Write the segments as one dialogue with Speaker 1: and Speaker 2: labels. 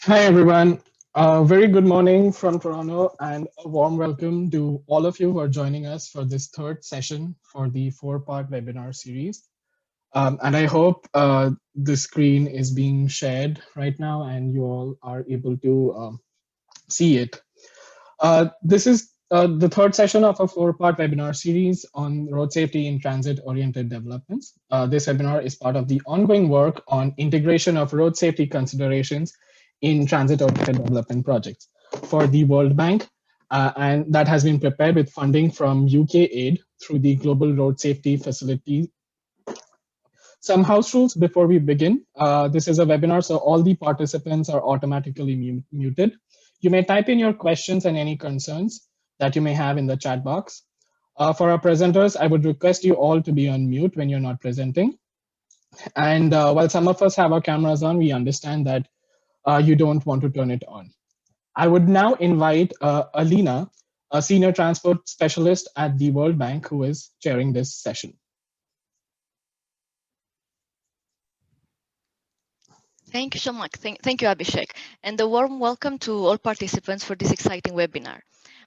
Speaker 1: Hi, everyone. Very good morning from Toronto, and a warm welcome to all of you who are joining us for this third session for the four-part webinar series. And I hope the screen is being shared right now and you all are able to see it. This is the third session of a four-part webinar series on road safety in transit-oriented developments. This webinar is part of the ongoing work on integration of road safety considerations in transit-oriented development projects for the World Bank, and that has been prepared with funding from UK aid through the Global Road Safety Facility. Some house rules before we begin. This is a webinar, so all the participants are automatically muted. You may type in your questions and any concerns that you may have in the chat box. For our presenters, I would request you all to be on mute when you're not presenting. And while some of us have our cameras on, we understand that you don't want to turn it on. I would now invite Alina, a senior transport specialist at the World Bank, who is chairing this session.
Speaker 2: Thank you so much. Thank you, Abhishek, and a warm welcome to all participants for this exciting webinar.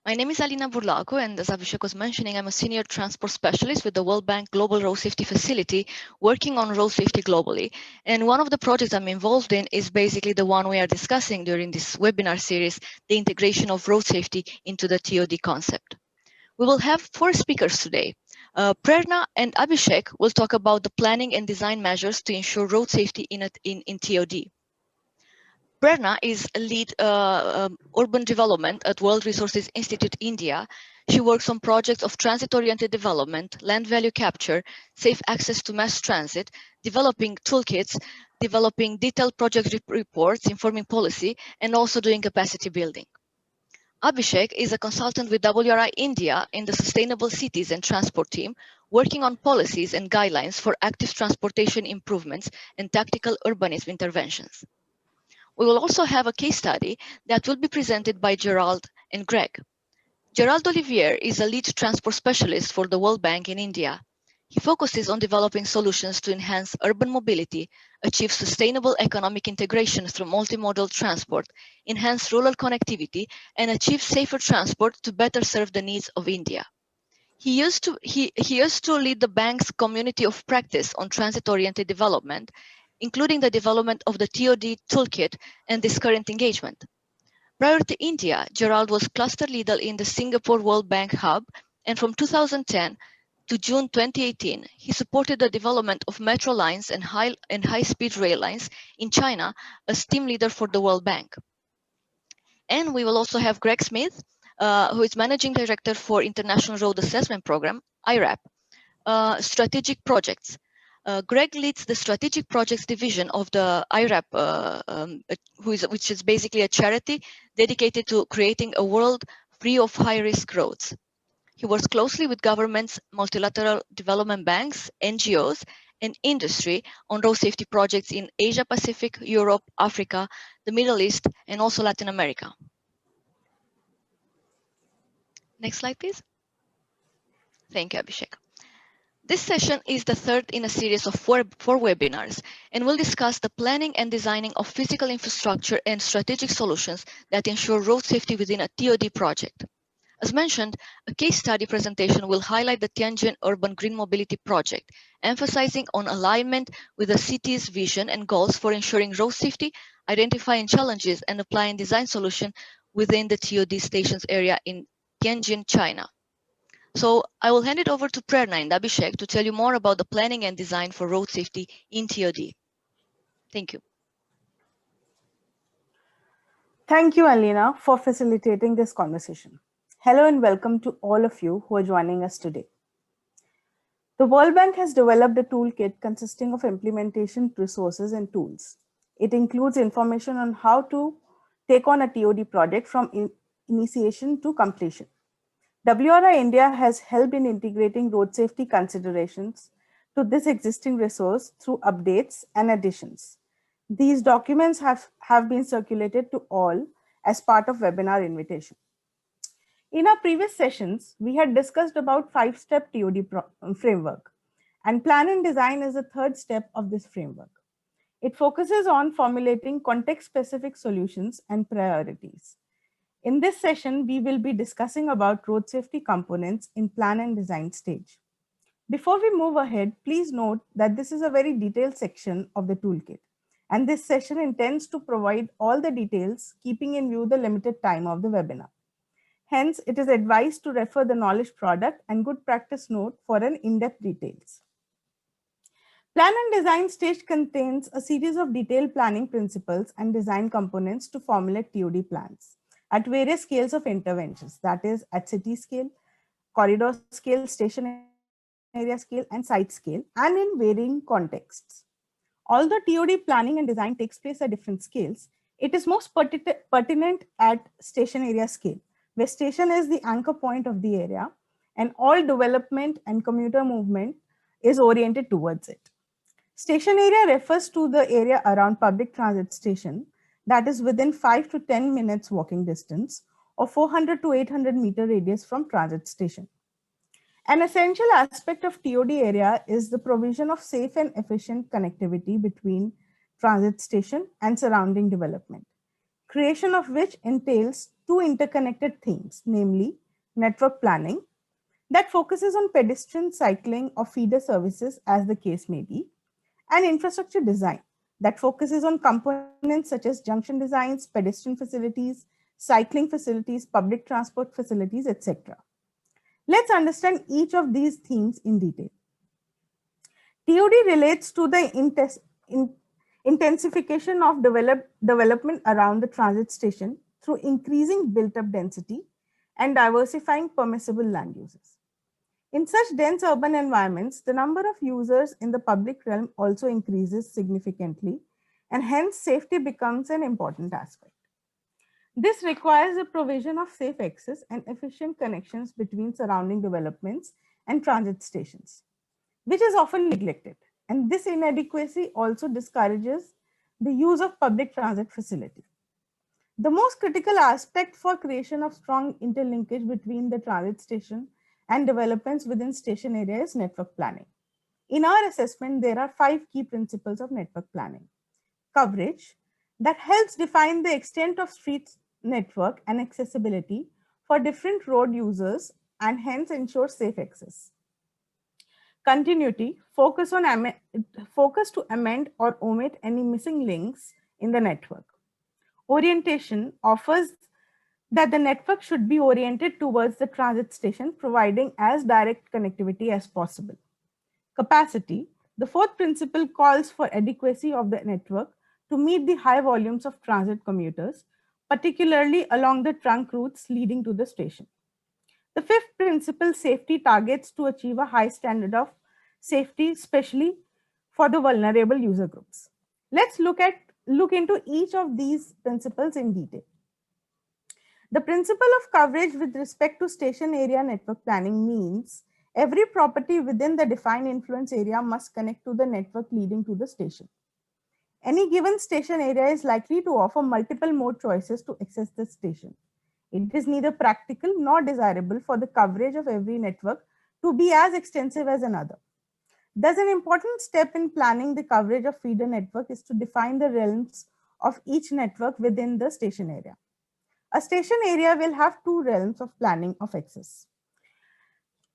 Speaker 2: My name is Alina Burlaco, and as Abhishek was mentioning, I'm a senior transport specialist with the World Bank Global Road Safety Facility, working on road safety globally. And one of the projects I'm involved in is basically the one we are discussing during this webinar series, the integration of road safety into the TOD concept. We will have 4 speakers today. Prerna and Abhishek will talk about the planning and design measures to ensure road safety in TOD. Prerna is a lead urban development at World Resources Institute India. She works on projects of transit-oriented development, land value capture, safe access to mass transit, developing toolkits, developing detailed project reports, informing policy, and also doing capacity building. Abhishek is a consultant with WRI-India in the Sustainable Cities and Transport team, working on policies and guidelines for active transportation improvements and tactical urbanism interventions. We will also have a case study that will be presented by Gerald and Greg. Gerald Olivier is a lead transport specialist for the World Bank in India. He focuses on developing solutions to enhance urban mobility, achieve sustainable economic integration through multimodal transport, enhance rural connectivity, and achieve safer transport to better serve the needs of India. He used to lead the bank's community of practice on transit-oriented development, including the development of the TOD toolkit and this current engagement. Prior to India, Gerald was cluster leader in the Singapore World Bank Hub, and from 2010 to June 2018, he supported the development of metro lines and high-speed rail lines in China as team leader for the World Bank. And we will also have Greg Smith, who is Managing Director for International Road Assessment Program, IRAP, Strategic Projects. Greg leads the Strategic Projects Division of the IRAP, which is basically a charity dedicated to creating a world free of high-risk roads. He works closely with governments, multilateral development banks, NGOs, and industry on road safety projects in Asia Pacific, Europe, Africa, the Middle East, and also Latin America. Next slide, please. Thank you, Abhishek. This session is the third in a series of four webinars, and we'll discuss the planning and designing of physical infrastructure and strategic solutions that ensure road safety within a TOD project. As mentioned, a case study presentation will highlight the Tianjin Urban Green Mobility Project, emphasizing on alignment with the city's vision and goals for ensuring road safety, identifying challenges, and applying design solutions within the TOD stations area in Tianjin, China. So I will hand it over to Prerna and Abhishek to tell you more about the planning and design for road safety in TOD. Thank you.
Speaker 3: Thank you, Alina, for facilitating this conversation. Hello and welcome to all of you who are joining us today. The World Bank has developed a toolkit consisting of implementation resources and tools. It includes information on how to take on a TOD project from initiation to completion. WRI-India has helped in integrating road safety considerations to this existing resource through updates and additions. These documents have been circulated to all as part of webinar invitation. In our previous sessions, we had discussed about 5-step TOD framework, and plan and design is the third step of this framework. It focuses on formulating context-specific solutions and priorities. In this session, we will be discussing about road safety components in plan and design stage. Before we move ahead, please note that this is a very detailed section of the toolkit, and this session intends to provide all the details, keeping in view the limited time of the webinar. Hence, it is advised to refer the knowledge product and good practice note for an in-depth details. Plan and design stage contains a series of detailed planning principles and design components to formulate TOD plans at various scales of interventions, that is at city scale, corridor scale, station area scale, and site scale, and in varying contexts. Although TOD planning and design takes place at different scales, it is most pertinent at station area scale, where station is the anchor point of the area and all development and commuter movement is oriented towards it. Station area refers to the area around public transit station that is within 5 to 10 minutes walking distance or 400 to 800 meter radius from transit station. An essential aspect of TOD area is the provision of safe and efficient connectivity between transit station and surrounding development, creation of which entails two interconnected themes, namely network planning that focuses on pedestrian cycling or feeder services as the case may be, and infrastructure design that focuses on components such as junction designs, pedestrian facilities, cycling facilities, public transport facilities, etc. Let's understand each of these themes in detail. TOD relates to the intensification of development around the transit station through increasing built-up density and diversifying permissible land uses. In such dense urban environments, the number of users in the public realm also increases significantly, and hence safety becomes an important aspect. This requires the provision of safe access and efficient connections between surrounding developments and transit stations, which is often neglected. And this inadequacy also discourages the use of public transit facility. The most critical aspect for creation of strong interlinkage between the transit station and developments within station area is network planning. In our assessment, there are 5 key principles of network planning. Coverage, that helps define the extent of street network and accessibility for different road users and hence ensures safe access. Continuity, focus to amend or omit any missing links in the network. Orientation offers that the network should be oriented towards the transit station, providing as direct connectivity as possible. Capacity, the 4th principle calls for adequacy of the network to meet the high volumes of transit commuters, particularly along the trunk routes leading to the station. The 5th principle, safety, targets to achieve a high standard of safety, especially for the vulnerable user groups. Let's look into each of these principles in detail. The principle of coverage with respect to station area network planning means every property within the defined influence area must connect to the network leading to the station. Any given station area is likely to offer multiple mode choices to access the station. It is neither practical nor desirable for the coverage of every network to be as extensive as another. Thus, an important step in planning the coverage of feeder network is to define the realms of each network within the station area. A station area will have 2 realms of planning of access.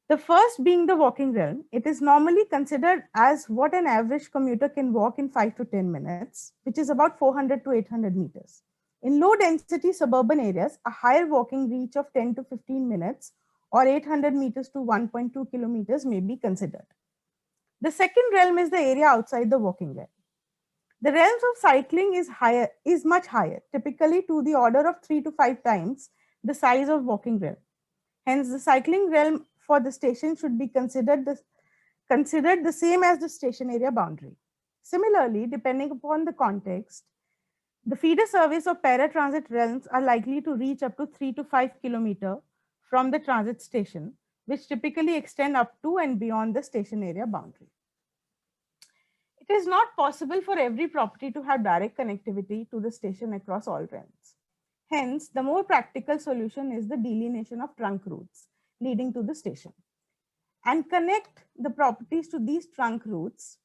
Speaker 3: The first being the walking realm. It is normally considered as what an average commuter can walk in 5 to 10 minutes, which is about 400 to 800 meters. In low density suburban areas, a higher walking reach of 10 to 15 minutes or 800 meters to 1.2 kilometers may be considered. The second realm is the area outside the walking realm. The realms of cycling is much higher, typically to the order of 3 to 5 times the size of walking realm. Hence, the cycling realm for the station should be considered the same as the station area boundary. Similarly, depending upon the context, the feeder service or paratransit realms are likely to reach up to 3 to 5 kilometers from the transit station, which typically extend up to and beyond the station area boundary. It is not possible for every property to have direct connectivity to the station across all realms. Hence, the more practical solution is the delineation of trunk routes leading to the station and connect the properties to these trunk routes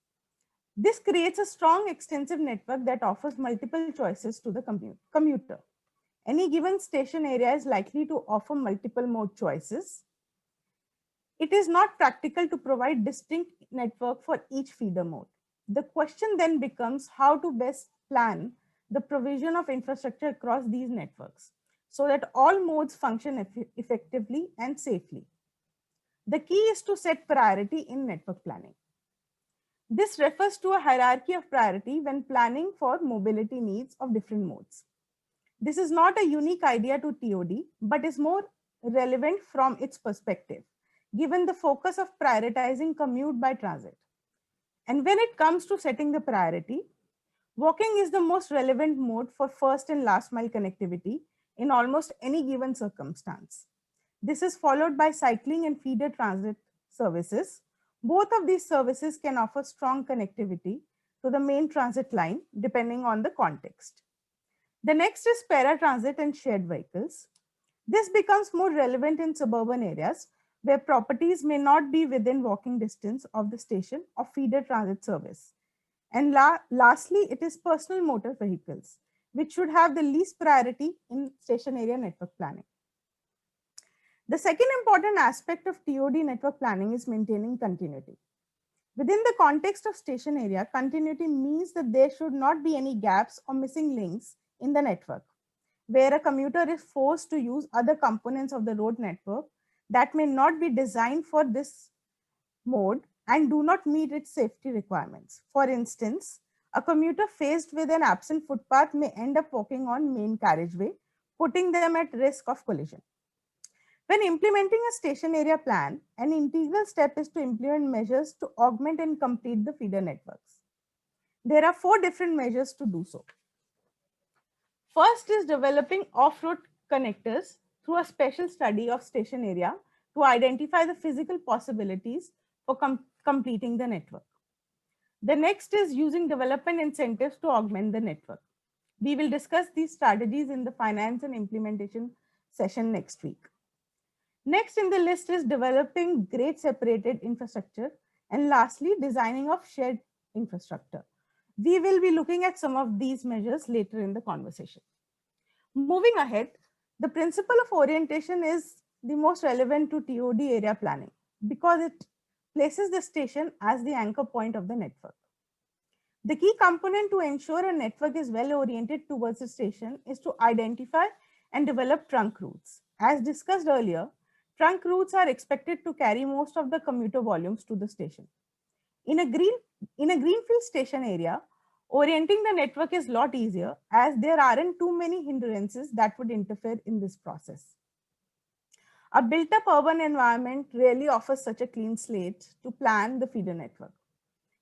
Speaker 3: This creates a strong extensive network that offers multiple choices to the commuter. Any given station area is likely to offer multiple mode choices. It is not practical to provide distinct network for each feeder mode. The question then becomes how to best plan the provision of infrastructure across these networks so that all modes function effectively and safely. The key is to set priority in network planning. This refers to a hierarchy of priority when planning for mobility needs of different modes. This is not a unique idea to TOD, but is more relevant from its perspective, given the focus of prioritizing commute by transit. And when it comes to setting the priority, walking is the most relevant mode for first and last mile connectivity in almost any given circumstance. This is followed by cycling and feeder transit services. Both of these services can offer strong connectivity to the main transit line depending on the context. The next is paratransit and shared vehicles. This becomes more relevant in suburban areas where properties may not be within walking distance of the station or feeder transit service. And lastly, it is personal motor vehicles, which should have the least priority in station area network planning. The second important aspect of TOD network planning is maintaining continuity. Within the context of station area, continuity means that there should not be any gaps or missing links in the network, where a commuter is forced to use other components of the road network that may not be designed for this mode and do not meet its safety requirements. For instance, a commuter faced with an absent footpath may end up walking on main carriageway, putting them at risk of collision. When implementing a station area plan, an integral step is to implement measures to augment and complete the feeder networks. There are 4 different measures to do so. First is developing off-road connectors through a special study of station area to identify the physical possibilities for completing the network. The next is using development incentives to augment the network. We will discuss these strategies in the finance and implementation session next week. Next in the list is developing grade separated infrastructure, and lastly, designing of shared infrastructure. We will be looking at some of these measures later in the conversation. Moving ahead, the principle of orientation is the most relevant to TOD area planning because it places the station as the anchor point of the network. The key component to ensure a network is well oriented towards the station is to identify and develop trunk routes. As discussed earlier, trunk routes are expected to carry most of the commuter volumes to the station. In a greenfield station area, orienting the network is a lot easier as there aren't too many hindrances that would interfere in this process. A built-up urban environment rarely offers such a clean slate to plan the feeder network.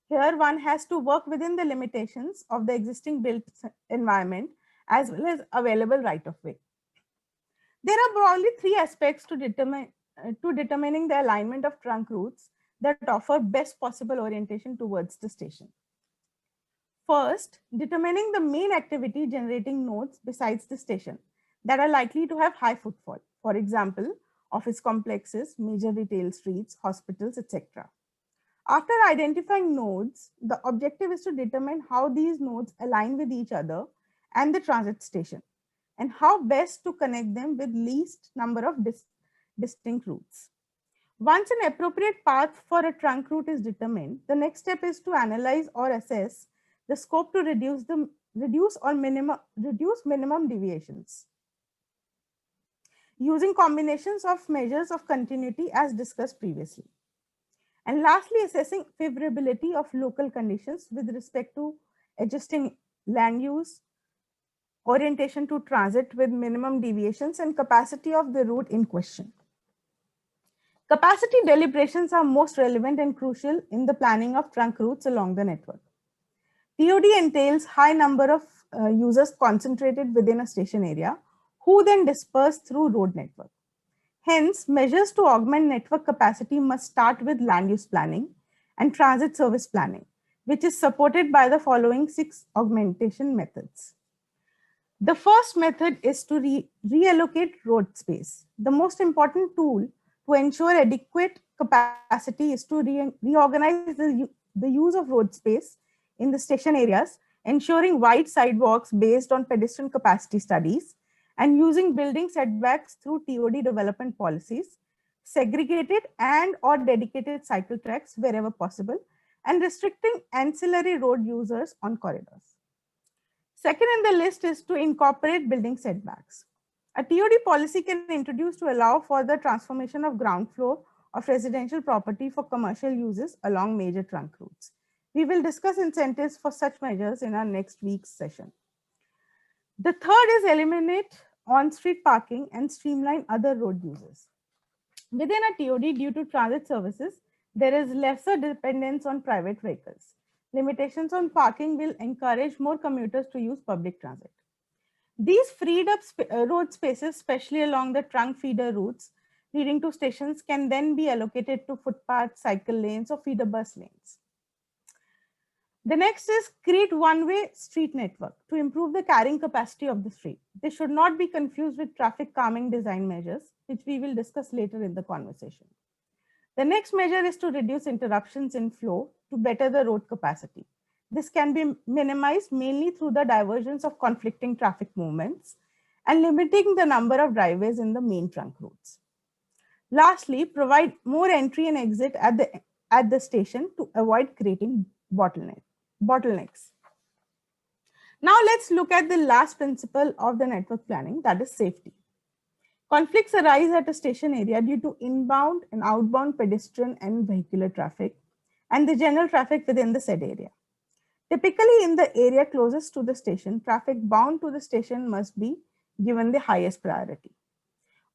Speaker 3: Here, one has to work within the limitations of the existing built environment as well as available right-of-way. There are broadly 3 aspects to determining the alignment of trunk routes that offer best possible orientation towards the station. First, determining the main activity generating nodes besides the station that are likely to have high footfall. For example, office complexes, major retail streets, hospitals, etc. After identifying nodes, the objective is to determine how these nodes align with each other and the transit station, and how best to connect them with least number of distinct routes. Once an appropriate path for a trunk route is determined, the next step is to analyze or assess the scope to reduce minimum deviations using combinations of measures of continuity as discussed previously. And lastly, assessing favorability of local conditions with respect to adjusting land use, orientation to transit with minimum deviations, and capacity of the route in question. Capacity deliberations are most relevant and crucial in the planning of trunk routes along the network. TOD entails high number of users concentrated within a station area who then disperse through road network. Hence, measures to augment network capacity must start with land use planning and transit service planning, which is supported by the following 6 augmentation methods. The first method is to reallocate road space. The most important tool to ensure adequate capacity is to reorganize the use of road space in the station areas, ensuring wide sidewalks based on pedestrian capacity studies, and using building setbacks through TOD development policies, segregated and or dedicated cycle tracks wherever possible, and restricting ancillary road users on corridors. Second in the list is to incorporate building setbacks. A TOD policy can be introduced to allow for the transformation of ground floor of residential property for commercial uses along major trunk routes. We will discuss incentives for such measures in our next week's session. The third is eliminate on-street parking and streamline other road uses. Within a TOD, due to transit services, there is lesser dependence on private vehicles. Limitations on parking will encourage more commuters to use public transit. These freed up road spaces, especially along the trunk feeder routes leading to stations, can then be allocated to footpaths, cycle lanes, or feeder bus lanes. The next is create one-way street network to improve the carrying capacity of the street. This should not be confused with traffic calming design measures, which we will discuss later in the conversation. The next measure is to reduce interruptions in flow to better the road capacity. This can be minimized mainly through the divergence of conflicting traffic movements and limiting the number of driveways in the main trunk routes. Lastly, provide more entry and exit at the station to avoid creating bottlenecks. Now let's look at the last principle of the network planning, that is safety. Conflicts arise at a station area due to inbound and outbound pedestrian and vehicular traffic and the general traffic within the said area. Typically, in the area closest to the station, traffic bound to the station must be given the highest priority.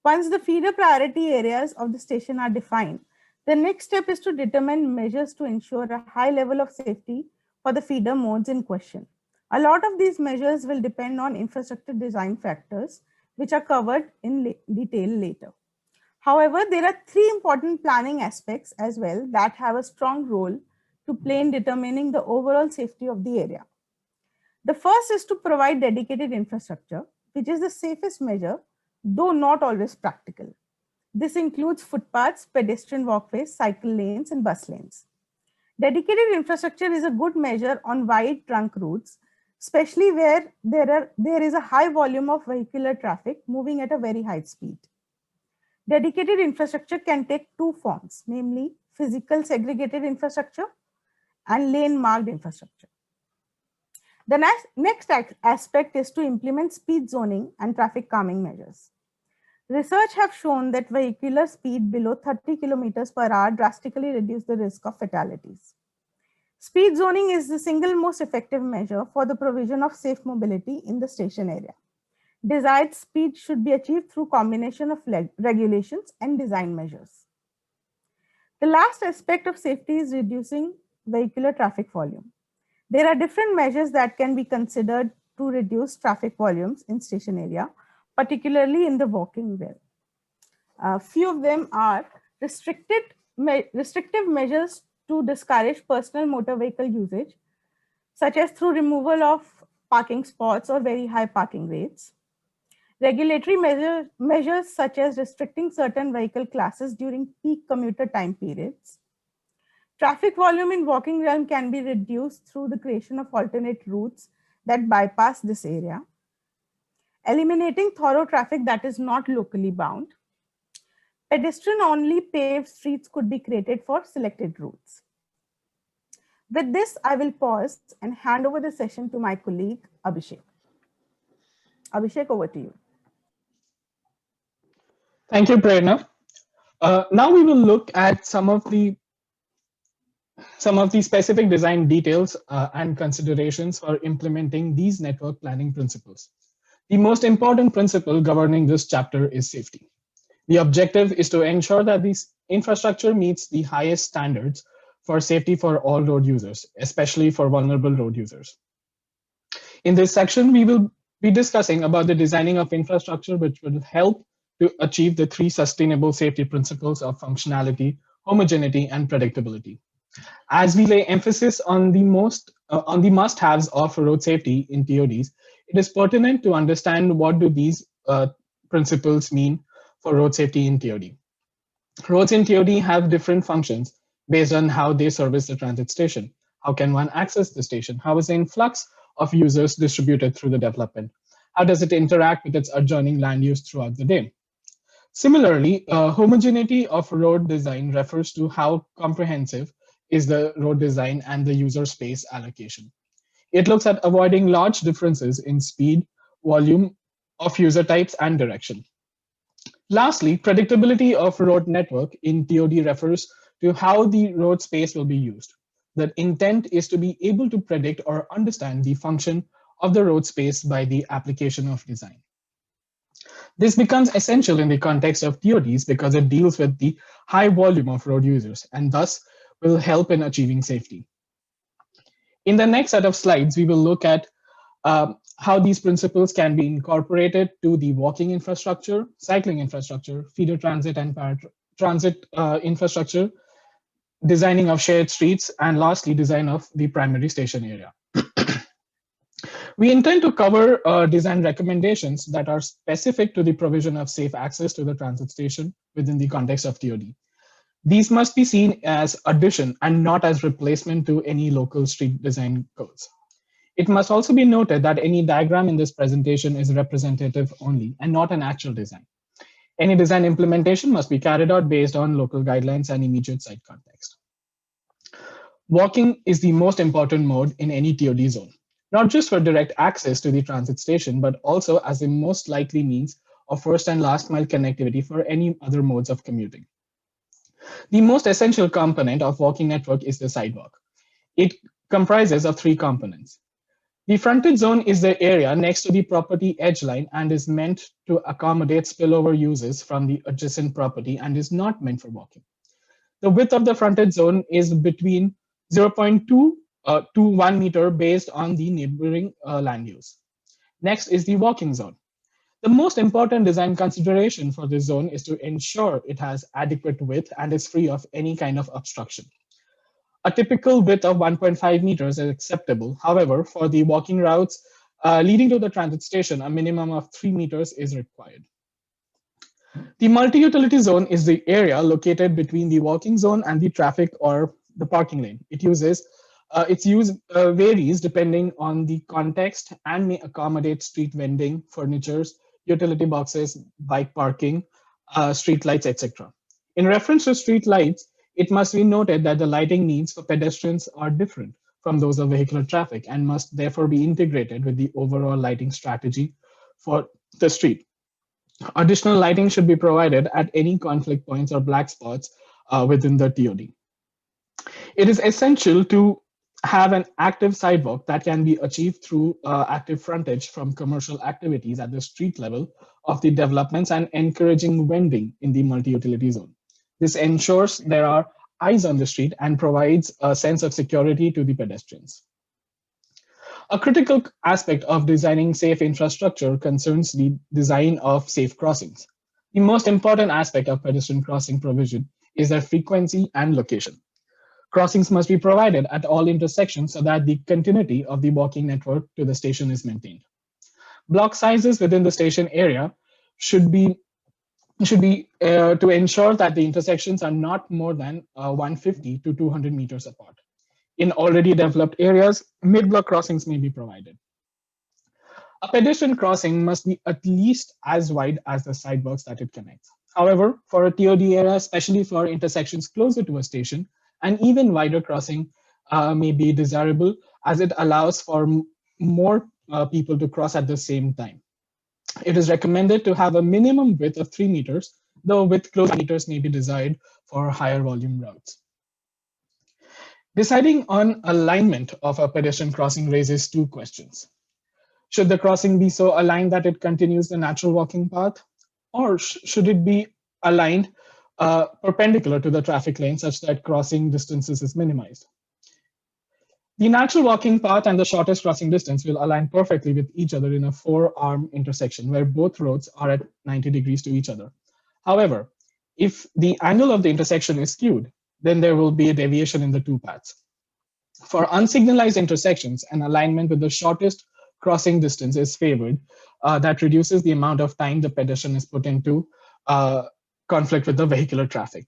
Speaker 3: Once the feeder priority areas of the station are defined, the next step is to determine measures to ensure a high level of safety for the feeder modes in question. A lot of these measures will depend on infrastructure design factors, which are covered in detail later. However, there are three important planning aspects as well that have a strong role to play in determining the overall safety of the area. The first is to provide dedicated infrastructure, which is the safest measure, though not always practical. This includes footpaths, pedestrian walkways, cycle lanes, and bus lanes. Dedicated infrastructure is a good measure on wide trunk routes, especially where there is a high volume of vehicular traffic moving at a very high speed. Dedicated infrastructure can take two forms, namely physical segregated infrastructure and lane marked infrastructure. The next aspect is to implement speed zoning and traffic calming measures. Research have shown that vehicular speed below 30 kilometers per hour drastically reduce the risk of fatalities. Speed zoning is the single most effective measure for the provision of safe mobility in the station area. Desired speed should be achieved through combination of regulations and design measures. The last aspect of safety is reducing vehicular traffic volume. There are different measures that can be considered to reduce traffic volumes in station area, particularly in the walking realm. A few of them are restrictive measures to discourage personal motor vehicle usage, such as through removal of parking spots or very high parking rates. Regulatory measures such as restricting certain vehicle classes during peak commuter time periods. Traffic volume in walking realm can be reduced through the creation of alternate routes that bypass this area. Eliminating thorough traffic that is not locally bound. Pedestrian-only paved streets could be created for selected routes. With this, I will pause and hand over the session to my colleague, Abhishek. Abhishek, over to you.
Speaker 1: Thank you, Prerna. Now we will look at some of the specific design details and considerations for implementing these network planning principles. The most important principle governing this chapter is safety. The objective is to ensure that this infrastructure meets the highest standards for safety for all road users, especially for vulnerable road users. In this section, we will be discussing about the designing of infrastructure which will help to achieve the three sustainable safety principles of functionality, homogeneity, and predictability. As we lay emphasis on the must-haves of road safety in TODs, it is pertinent to understand what do these principles mean for road safety in TOD. Roads in TOD have different functions based on how they service the transit station. How can one access the station? How is the influx of users distributed through the development? How does it interact with its adjoining land use throughout the day? Similarly, homogeneity of road design refers to how comprehensive is the road design and the user space allocation. It looks at avoiding large differences in speed, volume of user types, and direction. Lastly, predictability of road network in TOD refers to how the road space will be used. The intent is to be able to predict or understand the function of the road space by the application of design. This becomes essential in the context of TODs because it deals with the high volume of road users and thus will help in achieving safety. In the next set of slides, we will look at how these principles can be incorporated to the walking infrastructure, cycling infrastructure, feeder transit and paratransit infrastructure, designing of shared streets, and lastly, design of the primary station area. We intend to cover design recommendations that are specific to the provision of safe access to the transit station within the context of TOD. These must be seen as addition and not as replacement to any local street design codes. It must also be noted that any diagram in this presentation is representative only and not an actual design. Any design implementation must be carried out based on local guidelines and immediate site context. Walking is the most important mode in any TOD zone, not just for direct access to the transit station, but also as the most likely means of first and last mile connectivity for any other modes of commuting. The most essential component of walking network is the sidewalk. It comprises of three components. The frontage zone is the area next to the property edge line and is meant to accommodate spillover uses from the adjacent property and is not meant for walking. The width of the frontage zone is between 0.2 to 1 meter based on the neighboring land use. Next is the walking zone. The most important design consideration for this zone is to ensure it has adequate width and is free of any kind of obstruction. A typical width of 1.5 meters is acceptable. However, for the walking routes leading to the transit station, a minimum of 3 meters is required. The multi-utility zone is the area located between the walking zone and the traffic or the parking lane. Its use varies depending on the context and may accommodate street vending, furnitures, utility boxes, bike parking, street lights, etc. In reference to street lights, it must be noted that the lighting needs for pedestrians are different from those of vehicular traffic and must therefore be integrated with the overall lighting strategy for the street. Additional lighting should be provided at any conflict points or black spots within the TOD. It is essential to have an active sidewalk that can be achieved through active frontage from commercial activities at the street level of the developments and encouraging vending in the multi-utility zone. This ensures there are eyes on the street and provides a sense of security to the pedestrians. A critical aspect of designing safe infrastructure concerns the design of safe crossings. The most important aspect of pedestrian crossing provision is their frequency and location. Crossings must be provided at all intersections so that the continuity of the walking network to the station is maintained. Block sizes within the station area should be to ensure that the intersections are not more than 150 to 200 meters apart. In already developed areas, mid-block crossings may be provided. A pedestrian crossing must be at least as wide as the sidewalks that it connects. However, for a TOD area, especially for intersections closer to a station, an even wider crossing may be desirable as it allows for more people to cross at the same time. It is recommended to have a minimum width of 3 meters, though width closer meters may be desired for higher volume routes. Deciding on alignment of a pedestrian crossing raises two questions. Should the crossing be so aligned that it continues the natural walking path? Or should it be aligned perpendicular to the traffic lane such that crossing distances is minimized? The natural walking path and the shortest crossing distance will align perfectly with each other in a four-arm intersection where both roads are at 90 degrees to each other. However, if the angle of the intersection is skewed, then there will be a deviation in the two paths. For unsignalized intersections, an alignment with the shortest crossing distance is favored. That reduces the amount of time the pedestrian is put into conflict with the vehicular traffic.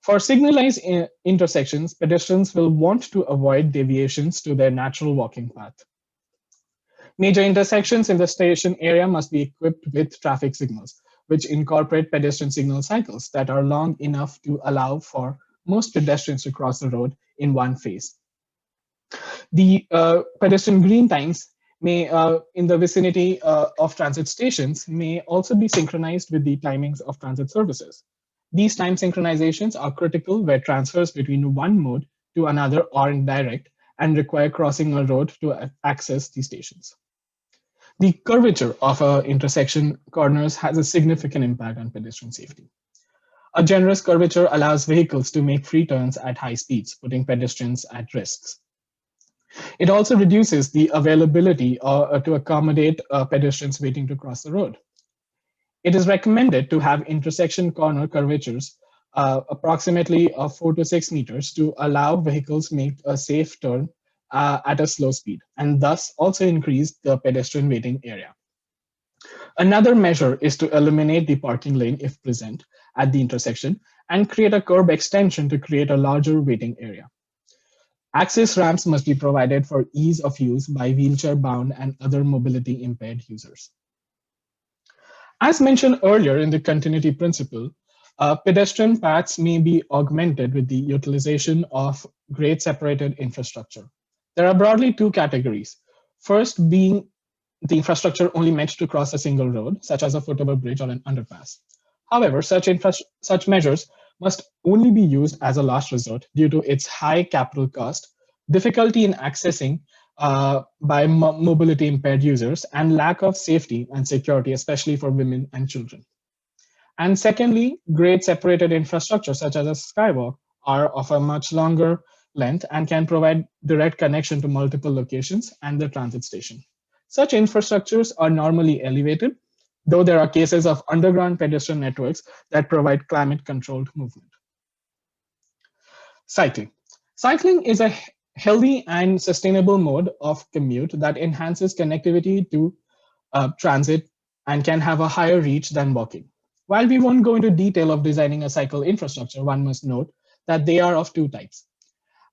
Speaker 1: For signalized intersections, pedestrians will want to avoid deviations to their natural walking path. Major intersections in the station area must be equipped with traffic signals, which incorporate pedestrian signal cycles that are long enough to allow for most pedestrians to cross the road in one phase. The pedestrian green times may, in the vicinity of transit stations, may also be synchronized with the timings of transit services. These time synchronizations are critical where transfers between one mode to another are indirect and require crossing a road to access the stations. The curvature of intersection corners has a significant impact on pedestrian safety. A generous curvature allows vehicles to make free turns at high speeds, putting pedestrians at risks. It also reduces the availability to accommodate pedestrians waiting to cross the road. It is recommended to have intersection corner curvatures approximately 4 to 6 meters to allow vehicles make a safe turn at a slow speed, and thus also increase the pedestrian waiting area. Another measure is to eliminate the parking lane if present at the intersection and create a curb extension to create a larger waiting area. Access ramps must be provided for ease of use by wheelchair-bound and other mobility-impaired users. As mentioned earlier in the continuity principle, pedestrian paths may be augmented with the utilization of grade separated infrastructure. There are broadly two categories. First being the infrastructure only meant to cross a single road, such as a footable bridge or an underpass. However, such measures must only be used as a last resort due to its high capital cost, difficulty in accessing by mobility impaired users, and lack of safety and security, especially for women and children. And secondly, grade separated infrastructure such as a skywalk are of a much longer length and can provide direct connection to multiple locations and the transit station. Such infrastructures are normally elevated, though there are cases of underground pedestrian networks that provide climate-controlled movement. Cycling. Cycling is a healthy and sustainable mode of commute that enhances connectivity to transit and can have a higher reach than walking. While we won't go into detail of designing a cycle infrastructure, one must note that they are of two types.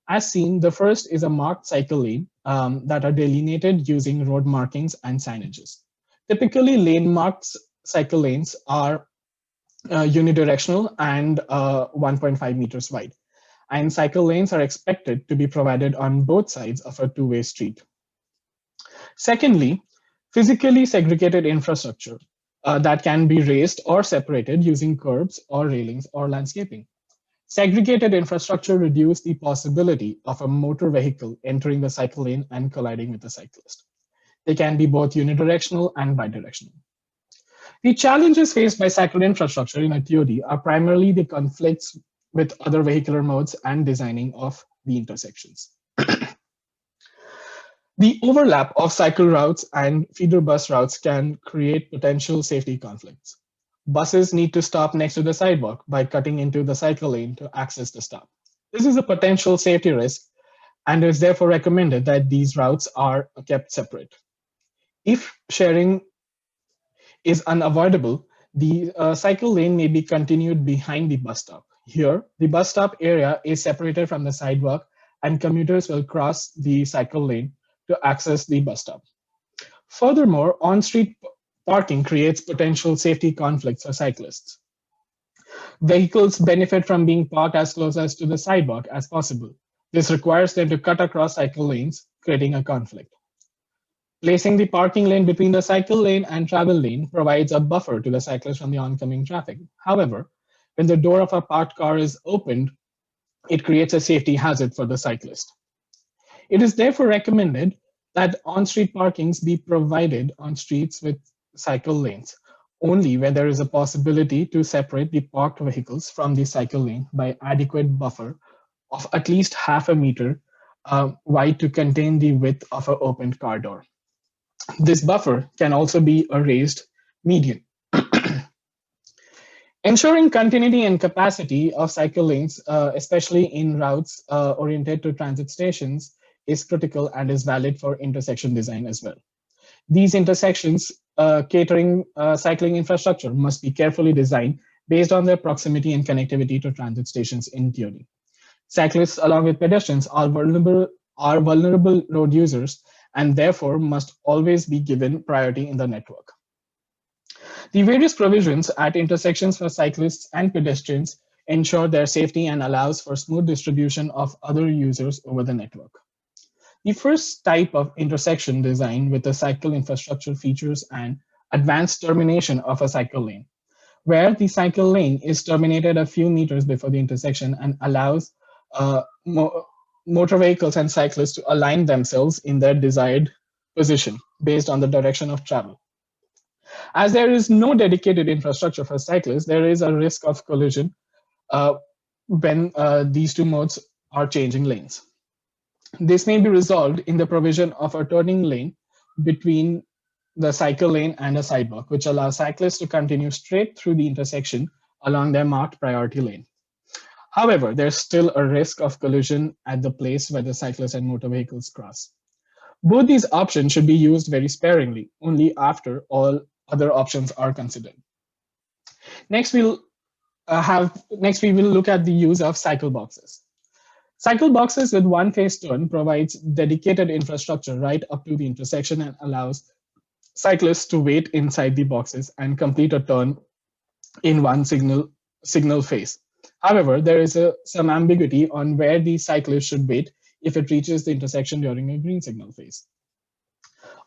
Speaker 1: As seen, the first is a marked cycle lane that are delineated using road markings and signages. Typically, lane-marked cycle lanes are unidirectional and 1.5 meters wide. And cycle lanes are expected to be provided on both sides of a two-way street. Secondly, physically segregated infrastructure that can be raised or separated using curbs or railings or landscaping. Segregated infrastructure reduces the possibility of a motor vehicle entering the cycle lane and colliding with the cyclist. They can be both unidirectional and bidirectional. The challenges faced by cycle infrastructure in a TOD are primarily the conflicts with other vehicular modes and designing of the intersections. The overlap of cycle routes and feeder bus routes can create potential safety conflicts. Buses need to stop next to the sidewalk by cutting into the cycle lane to access the stop. This is a potential safety risk, and it is therefore recommended that these routes are kept separate. If sharing is unavoidable, the cycle lane may be continued behind the bus stop. Here, the bus stop area is separated from the sidewalk, and commuters will cross the cycle lane to access the bus stop. Furthermore, on-street parking creates potential safety conflicts for cyclists. Vehicles benefit from being parked as close as to the sidewalk as possible. This requires them to cut across cycle lanes, creating a conflict. Placing the parking lane between the cycle lane and travel lane provides a buffer to the cyclist from the oncoming traffic. However, when the door of a parked car is opened, it creates a safety hazard for the cyclist. It is therefore recommended that on-street parkings be provided on streets with cycle lanes, only where there is a possibility to separate the parked vehicles from the cycle lane by adequate buffer of at least half a meter wide to contain the width of an opened car door. This buffer can also be a raised median. Ensuring continuity and capacity of cycle lanes, especially in routes oriented to transit stations, is critical and is valid for intersection design as well. These intersections catering cycling infrastructure must be carefully designed based on their proximity and connectivity to transit stations in TOD. Cyclists, along with pedestrians, are vulnerable road users and therefore must always be given priority in the network. The various provisions at intersections for cyclists and pedestrians ensure their safety and allows for smooth distribution of other users over the network. The first type of intersection design with the cycle infrastructure features an advanced termination of a cycle lane, where the cycle lane is terminated a few meters before the intersection and allows motor vehicles and cyclists to align themselves in their desired position based on the direction of travel. As there is no dedicated infrastructure for cyclists, there is a risk of collision when these two modes are changing lanes. This may be resolved in the provision of a turning lane between the cycle lane and a sidewalk, which allows cyclists to continue straight through the intersection along their marked priority lane. However, there's still a risk of collision at the place where the cyclists and motor vehicles cross. Both these options should be used very sparingly, only after all other options are considered. Next, we will look at the use of cycle boxes. Cycle boxes with one-phase turn provides dedicated infrastructure right up to the intersection and allows cyclists to wait inside the boxes and complete a turn in one signal phase. However, there is some ambiguity on where the cyclist should wait if it reaches the intersection during a green signal phase.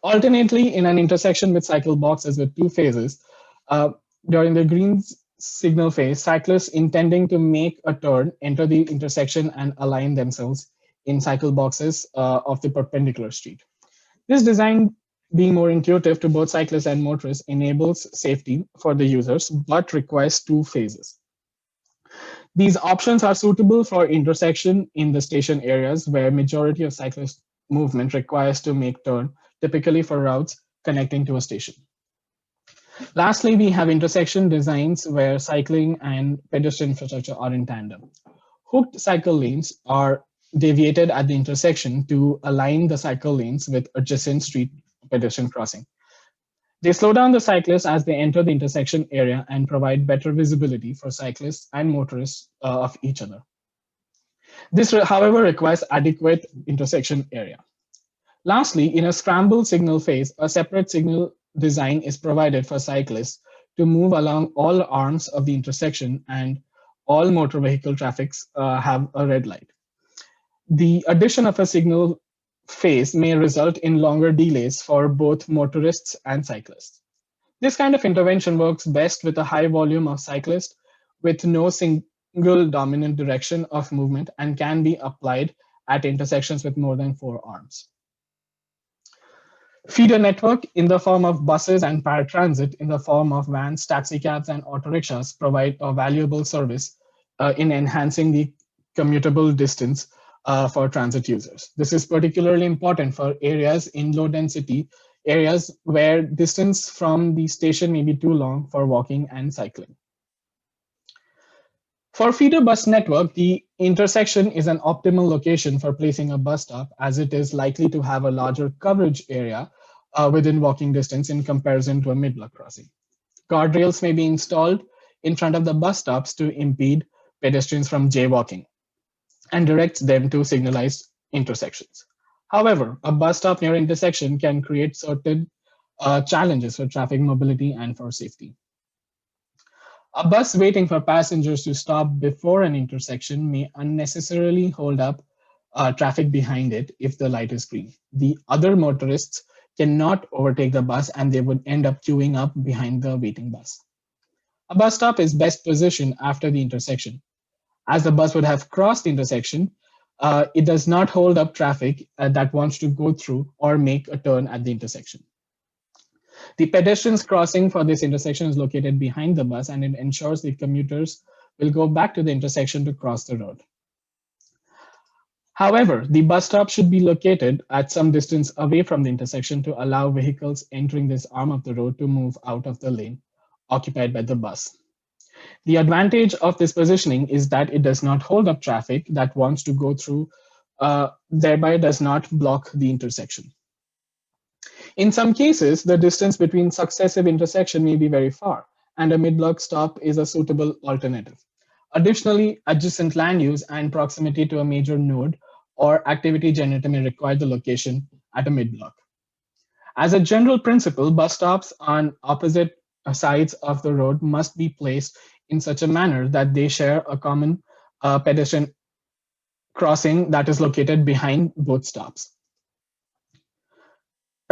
Speaker 1: Alternately, in an intersection with cycle boxes with two phases, during the green signal phase, cyclists intending to make a turn enter the intersection and align themselves in cycle boxes of the perpendicular street. This design, being more intuitive to both cyclists and motorists, enables safety for the users, but requires two phases. These options are suitable for intersection in the station areas where majority of cyclist movement requires to make turn, typically for routes connecting to a station. Lastly, we have intersection designs where cycling and pedestrian infrastructure are in tandem. Hooked cycle lanes are deviated at the intersection to align the cycle lanes with adjacent street pedestrian crossing. They slow down the cyclists as they enter the intersection area and provide better visibility for cyclists and motorists of each other. This, however, requires adequate intersection area. Lastly, in a scrambled signal phase, a separate signal design is provided for cyclists to move along all arms of the intersection, and all motor vehicle traffics have a red light. The addition of a signal phase may result in longer delays for both motorists and cyclists. This kind of intervention works best with a high volume of cyclists with no single dominant direction of movement and can be applied at intersections with more than 4 arms. Feeder network in the form of buses and paratransit in the form of vans, taxicabs, and auto rickshaws provide a valuable service in enhancing the commutable distance for transit users. This is particularly important for areas in low density areas where distance from the station may be too long for walking and cycling. For feeder bus network, the intersection is an optimal location for placing a bus stop, as it is likely to have a larger coverage area within walking distance in comparison to a mid-block crossing. Guardrails may be installed in front of the bus stops to impede pedestrians from jaywalking and directs them to signalized intersections. However, a bus stop near intersection can create certain challenges for traffic mobility and for safety. A bus waiting for passengers to stop before an intersection may unnecessarily hold up traffic behind it if the light is green. The other motorists cannot overtake the bus and they would end up queuing up behind the waiting bus. A bus stop is best positioned after the intersection. As the bus would have crossed the intersection, it does not hold up traffic that wants to go through or make a turn at the intersection. The pedestrians crossing for this intersection is located behind the bus, and it ensures the commuters will go back to the intersection to cross the road. However, the bus stop should be located at some distance away from the intersection to allow vehicles entering this arm of the road to move out of the lane occupied by the bus. The advantage of this positioning is that it does not hold up traffic that wants to go through, thereby does not block the intersection. In some cases, the distance between successive intersections may be very far, and a mid-block stop is a suitable alternative. Additionally, adjacent land use and proximity to a major node or activity generator may require the location at a mid-block. As a general principle, bus stops on opposite sides of the road must be placed in such a manner that they share a common pedestrian crossing that is located behind both stops.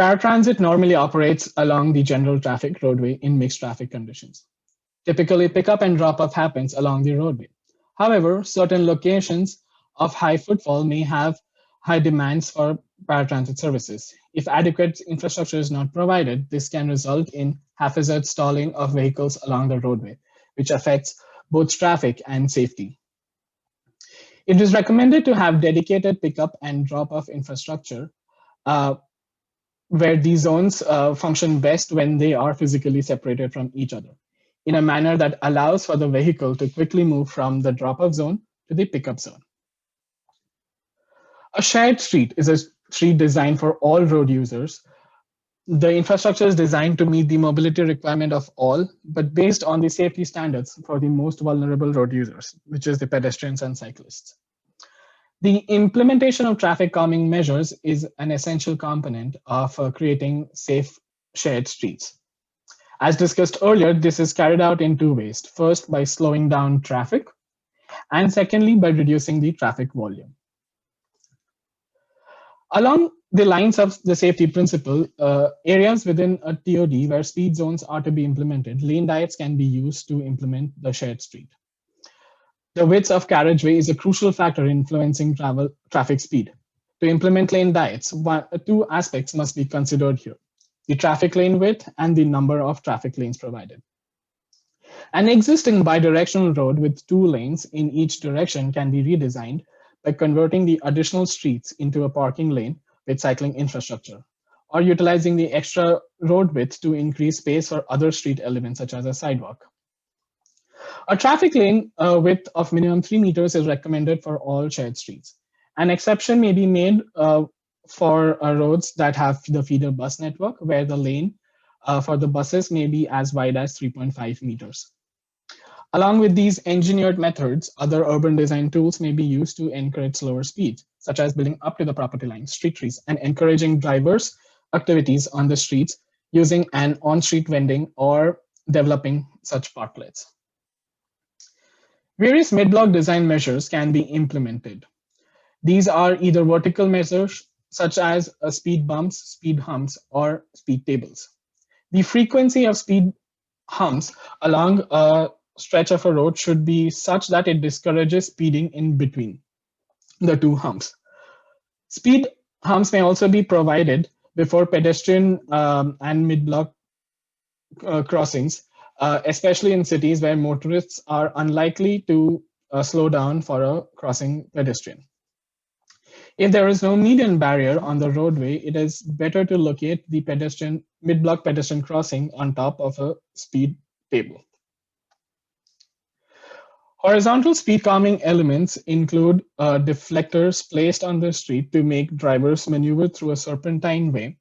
Speaker 1: Paratransit normally operates along the general traffic roadway in mixed traffic conditions. Typically, pickup and drop-off happens along the roadway. However, certain locations of high footfall may have high demands for paratransit services. If adequate infrastructure is not provided, this can result in haphazard stalling of vehicles along the roadway, which affects both traffic and safety. It is recommended to have dedicated pickup and drop-off infrastructure where these zones function best when they are physically separated from each other in a manner that allows for the vehicle to quickly move from the drop-off zone to the pickup zone. A shared street is a street designed for all road users. The infrastructure is designed to meet the mobility requirement of all, but based on the safety standards for the most vulnerable road users, which is the pedestrians and cyclists. The implementation of traffic calming measures is an essential component of creating safe shared streets. As discussed earlier, this is carried out in two ways. First, by slowing down traffic, and secondly, by reducing the traffic volume. Along the lines of the safety principle, areas within a TOD where speed zones are to be implemented, lane diets can be used to implement the shared street. The width of carriageway is a crucial factor in influencing traffic speed. To implement lane diets, two aspects must be considered here: the traffic lane width and the number of traffic lanes provided. An existing bidirectional road with 2 lanes in each direction can be redesigned by converting the additional streets into a parking lane with cycling infrastructure, or utilizing the extra road width to increase space for other street elements such as a sidewalk. A traffic lane width of minimum 3 meters is recommended for all shared streets. An exception may be made for roads that have the feeder bus network, where the lane for the buses may be as wide as 3.5 meters. Along with these engineered methods, other urban design tools may be used to encourage slower speeds, such as building up to the property line, street trees, and encouraging drivers' activities on the streets using an on-street vending or developing such parklets. Various mid-block design measures can be implemented. These are either vertical measures, such as speed bumps, speed humps, or speed tables. The frequency of speed humps along a stretch of a road should be such that it discourages speeding in between the two humps. Speed humps may also be provided before pedestrian and mid-block crossings, especially in cities where motorists are unlikely to slow down for a crossing pedestrian. If there is no median barrier on the roadway, it is better to locate the mid-block pedestrian crossing on top of a speed table. Horizontal speed calming elements include deflectors placed on the street to make drivers maneuver through a serpentine way,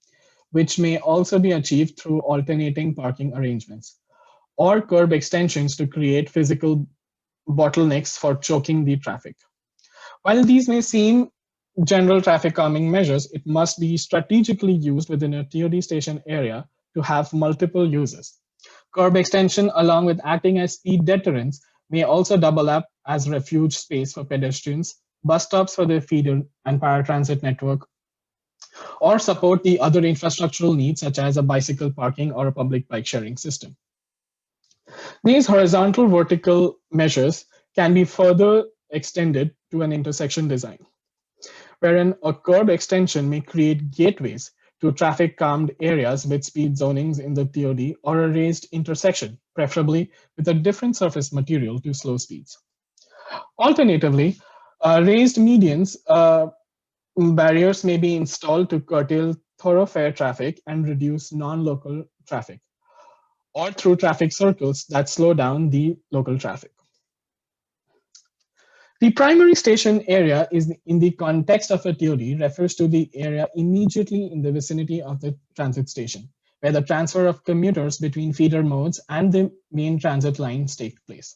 Speaker 1: which may also be achieved through alternating parking arrangements, or curb extensions to create physical bottlenecks for choking the traffic. While these may seem general traffic calming measures, it must be strategically used within a TOD station area to have multiple uses. Curb extension, along with acting as speed deterrents, may also double up as refuge space for pedestrians, bus stops for the feeder and paratransit network, or support the other infrastructural needs such as a bicycle parking or a public bike sharing system. These horizontal vertical measures can be further extended to an intersection design, wherein a curb extension may create gateways to traffic calmed areas with speed zonings in the TOD, or a raised intersection, preferably with a different surface material to slow speeds. Alternatively, raised medians barriers may be installed to curtail thoroughfare traffic and reduce non-local traffic, or through traffic circles that slow down the local traffic. The primary station area is in the context of a TOD refers to the area immediately in the vicinity of the transit station, where the transfer of commuters between feeder modes and the main transit lines take place.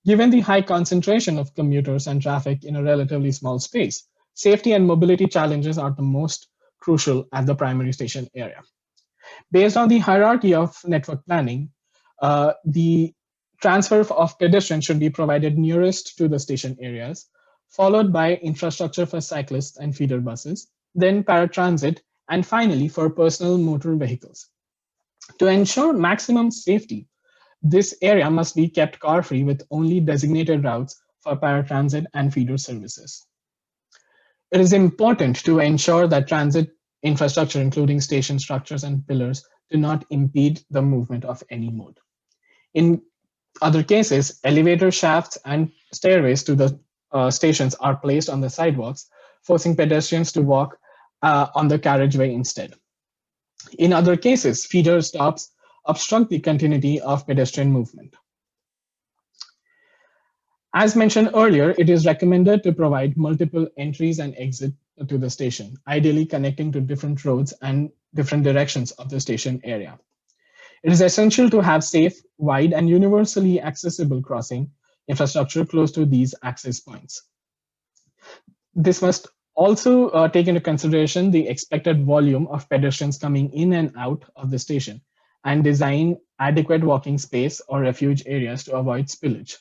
Speaker 1: Given the high concentration of commuters and traffic in a relatively small space, safety and mobility challenges are the most crucial at the primary station area. Based on the hierarchy of network planning, the transfer of pedestrians should be provided nearest to the station areas, followed by infrastructure for cyclists and feeder buses, then paratransit, and finally for personal motor vehicles. To ensure maximum safety, this area must be kept car-free with only designated routes for paratransit and feeder services. It is important to ensure that transit infrastructure, including station structures and pillars, do not impede the movement of any mode. In other cases, elevator shafts and stairways to the stations are placed on the sidewalks, forcing pedestrians to walk on the carriageway instead. In other cases, feeder stops obstruct the continuity of pedestrian movement. As mentioned earlier, it is recommended to provide multiple entries and exits to the station, ideally connecting to different roads and different directions of the station area. It is essential to have safe, wide, and universally accessible crossing infrastructure close to these access points. This must also take into consideration the expected volume of pedestrians coming in and out of the station and design adequate walking space or refuge areas to avoid spillage.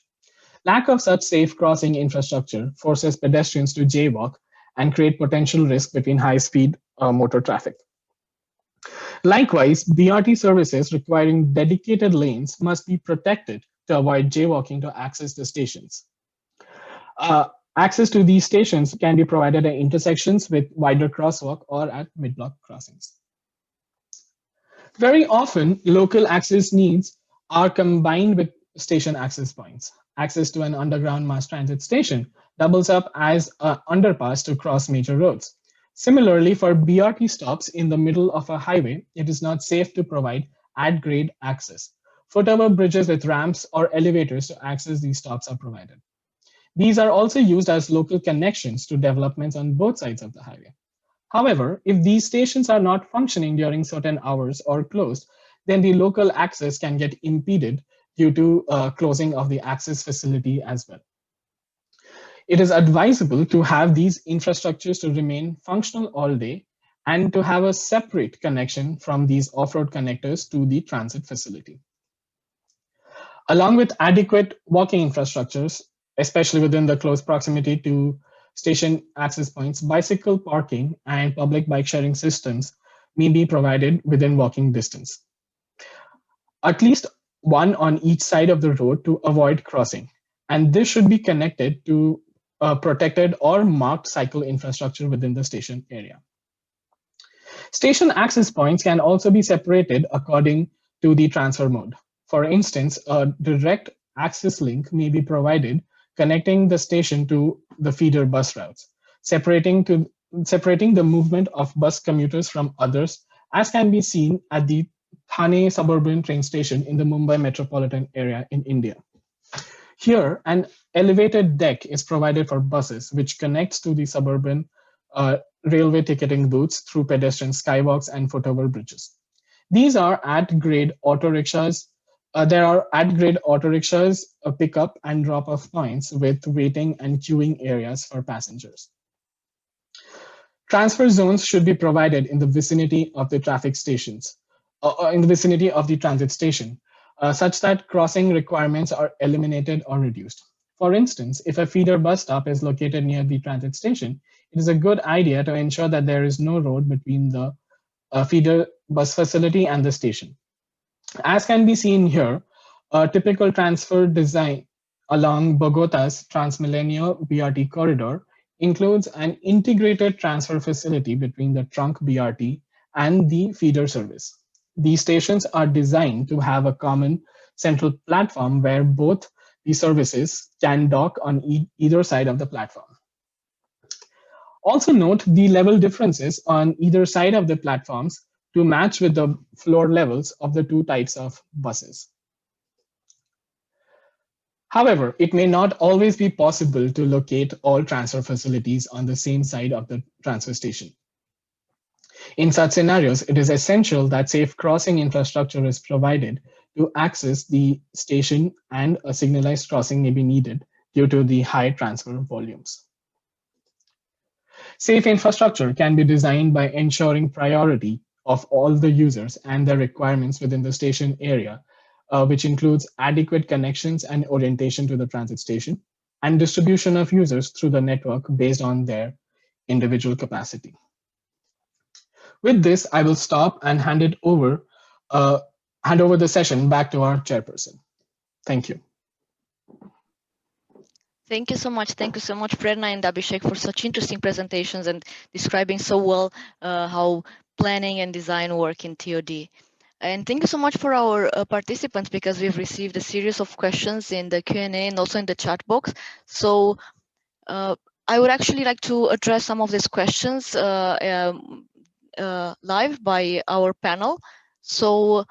Speaker 1: Lack of such safe crossing infrastructure forces pedestrians to jaywalk and create potential risk between high-speed motor traffic. Likewise, BRT services requiring dedicated lanes must be protected to avoid jaywalking to access the stations. Access to these stations can be provided at intersections with wider crosswalk or at mid-block crossings. Very often, local access needs are combined with station access points. Access to an underground mass transit station doubles up as an underpass to cross major roads. Similarly, for BRT stops in the middle of a highway, it is not safe to provide at-grade access. Footover bridges with ramps or elevators to access these stops are provided. These are also used as local connections to developments on both sides of the highway. However, if these stations are not functioning during certain hours or closed, then the local access can get impeded due to closing of the access facility as well. It is advisable to have these infrastructures to remain functional all day and to have a separate connection from these off-road connectors to the transit facility. Along with adequate walking infrastructures, especially within the close proximity to station access points, bicycle parking and public bike sharing systems may be provided within walking distance. At least one on each side of the road to avoid crossing. And this should be connected to protected or marked cycle infrastructure within the station area. Station access points can also be separated according to the transfer mode. For instance, a direct access link may be provided connecting the station to the feeder bus routes, separating the movement of bus commuters from others, as can be seen at the Thane suburban train station in the Mumbai metropolitan area in India. Here, an elevated deck is provided for buses, which connects to the suburban railway ticketing booths through pedestrian skywalks and footover bridges. These are at-grade auto rickshaws. There are at-grade auto rickshaws, pick-up and drop-off points with waiting and queuing areas for passengers. Transfer zones should be provided in the vicinity of the traffic stations, in the vicinity of the transit station, such that crossing requirements are eliminated or reduced. For instance, if a feeder bus stop is located near the transit station, it is a good idea to ensure that there is no road between the feeder bus facility and the station. As can be seen here, a typical transfer design along Bogota's Transmilenio BRT corridor includes an integrated transfer facility between the trunk BRT and the feeder service. These stations are designed to have a common central platform where both the services can dock on either side of the platform. Also note the level differences on either side of the platforms to match with the floor levels of the two types of buses. However, it may not always be possible to locate all transfer facilities on the same side of the transfer station. In such scenarios, it is essential that safe crossing infrastructure is provided to access the station, and a signalized crossing may be needed due to the high transfer volumes. Safe infrastructure can be designed by ensuring priority of all the users and their requirements within the station area, which includes adequate connections and orientation to the transit station, and distribution of users through the network based on their individual capacity. With this, I will stop and hand over the session back to our chairperson. Thank you.
Speaker 2: Thank you so much. Thank you so much, Prerna and Abhishek, for such interesting presentations and describing so well how planning and design work in TOD. And thank you so much for our participants, because we've received a series of questions in the Q&A and also in the chat box. So I would actually like to address some of these questions live by our panel. So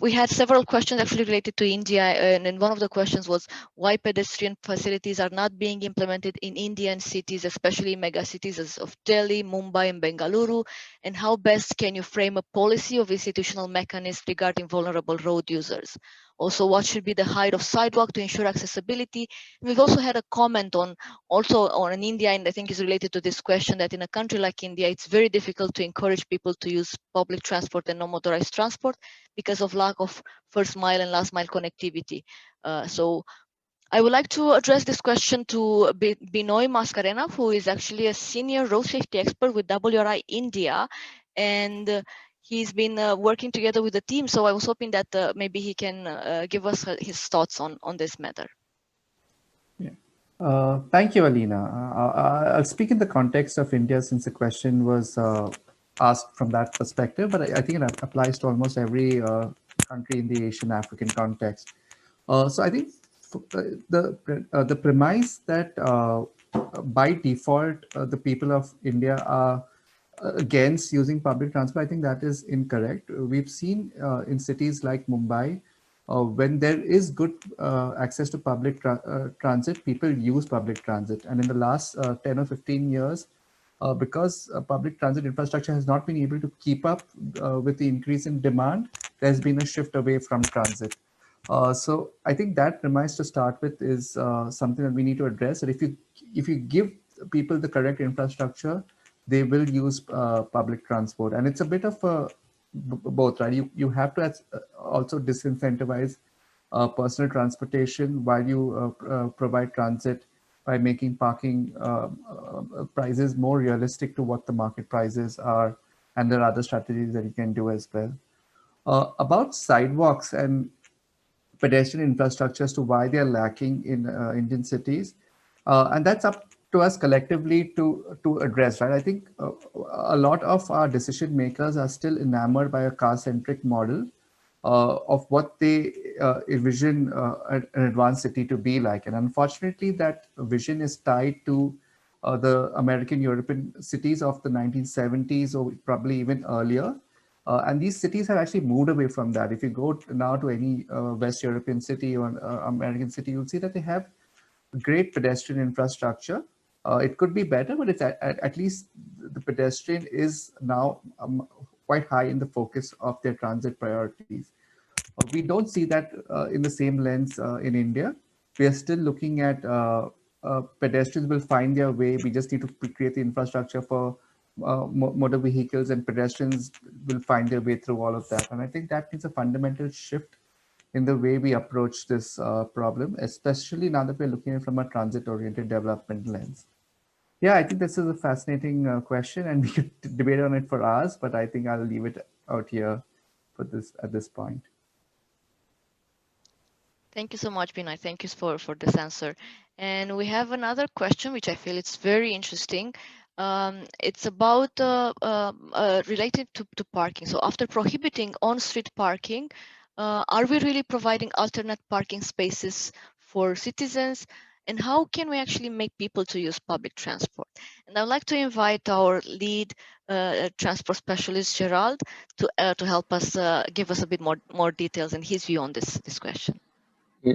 Speaker 2: we had several questions actually related to India, and one of the questions was why pedestrian facilities are not being implemented in Indian cities, especially mega cities of Delhi, Mumbai, and Bengaluru, and how best can you frame a policy of institutional mechanisms regarding vulnerable road users. Also, what should be the height of sidewalk to ensure accessibility? And we've also had a comment on India, and I think is related to this question, that in a country like India, it's very difficult to encourage people to use public transport and non-motorized transport because of lack of first mile and last mile connectivity. So I would like to address this question to Binoy Mascarena, who is actually a senior road safety expert with WRI-India, and he's been working together with the team. So I was hoping that maybe he can give us his thoughts on this matter.
Speaker 4: Yeah. Thank you, Alina. I'll speak in the context of India, since the question was asked from that perspective, but I think it applies to almost every country in the Asian African context. So I think the premise that by default the people of India are against using public transport, I think that is incorrect. We've seen in cities like Mumbai, when there is good access to public transit, people use public transit. And in the last 10 or 15 years, because public transit infrastructure has not been able to keep up with the increase in demand, there's been a shift away from transit. So I think that premise to start with is something that we need to address. That if you give people the correct infrastructure, they will use public transport. And it's a bit of both, right? You have to also disincentivize personal transportation while you provide transit by making parking prices more realistic to what the market prices are. And there are other strategies that you can do as well. About sidewalks and pedestrian infrastructure as to why they are lacking in Indian cities. And that's up to us collectively to address, right? I think a lot of our decision makers are still enamored by a car-centric model of what they envision an advanced city to be like. And unfortunately, that vision is tied to the American European cities of the 1970s or probably even earlier. And these cities have actually moved away from that. If you go now to any West European city or American city, you'll see that they have great pedestrian infrastructure. It could be better, but it's at least the pedestrian is now quite high in the focus of their transit priorities. We don't see that in the same lens in India. We are still looking at pedestrians will find their way. We just need to create the infrastructure for motor vehicles, and pedestrians will find their way through all of that. And I think that needs a fundamental shift in the way we approach this problem, especially now that we're looking at it from a transit-oriented development lens. Yeah, I think this is a fascinating question, and we could debate on it for hours, but I think I'll leave it out here for this at this point.
Speaker 2: Thank you so much, Binay. Thank you for this answer. And we have another question, which I feel it's very interesting. It's about related to parking. So after prohibiting on-street parking, are we really providing alternate parking spaces for citizens? And how can we actually make people to use public transport? And I'd like to invite our lead transport specialist, Gerald, to help us give us a bit more details and his view on this question.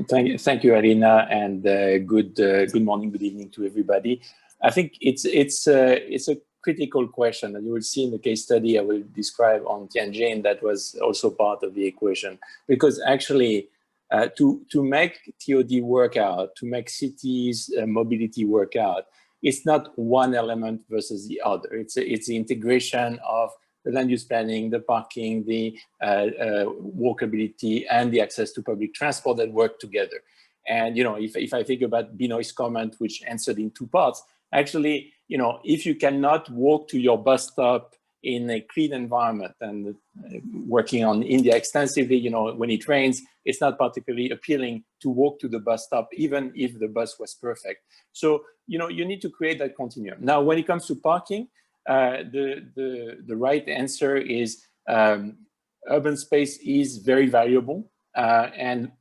Speaker 5: Thank you, Alina, and good morning, good evening to everybody. I think it's a critical question, and you will see in the case study I will describe on Tianjin that was also part of the equation. Because actually, to make TOD work out, to make cities mobility work out, it's not one element versus the other. It's the integration of the land use planning, the parking, the walkability, and the access to public transport that work together. And if I think about Binoy's comment, which answered in two parts, actually, if you cannot walk to your bus stop in a clean environment, and working on India extensively, when it rains, it's not particularly appealing to walk to the bus stop, even if the bus was perfect. So, you need to create that continuum. Now, when it comes to parking, the right answer is urban space is very valuable, and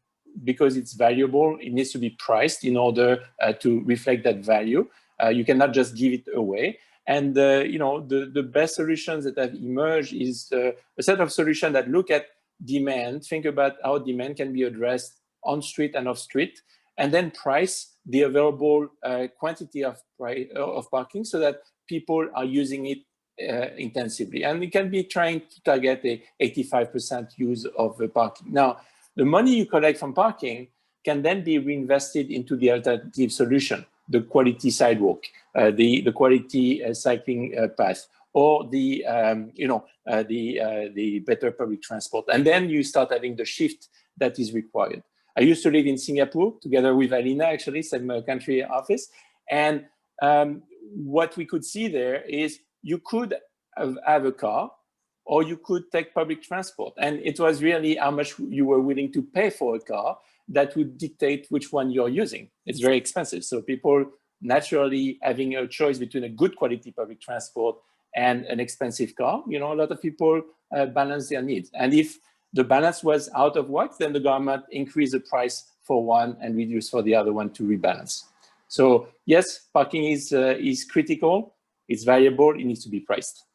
Speaker 5: because it's valuable, it needs to be priced in order to reflect that value. You cannot just give it away. And the best solutions that have emerged is a set of solutions that look at demand, think about how demand can be addressed on street and off street, and then price the available quantity of parking so that people are using it intensively. And we can be trying to target a 85% use of the parking. Now, the money you collect from parking can then be reinvested into the alternative solution, the quality sidewalk, the quality cycling path, or the better public transport. And then you start having the shift that is required. I used to live in Singapore together with Alina, actually, same country office. And what we could see there is you could have a car, or you could take public transport. And it was really how much you were willing to pay for a car that would dictate which one you're using. It's very expensive. So people naturally having a choice between a good quality public transport and an expensive car, a lot of people balance their needs. And if the balance was out of whack, then the government increased the price for one and reduced for the other one to rebalance. So yes, parking is critical, it's valuable, it needs to be priced.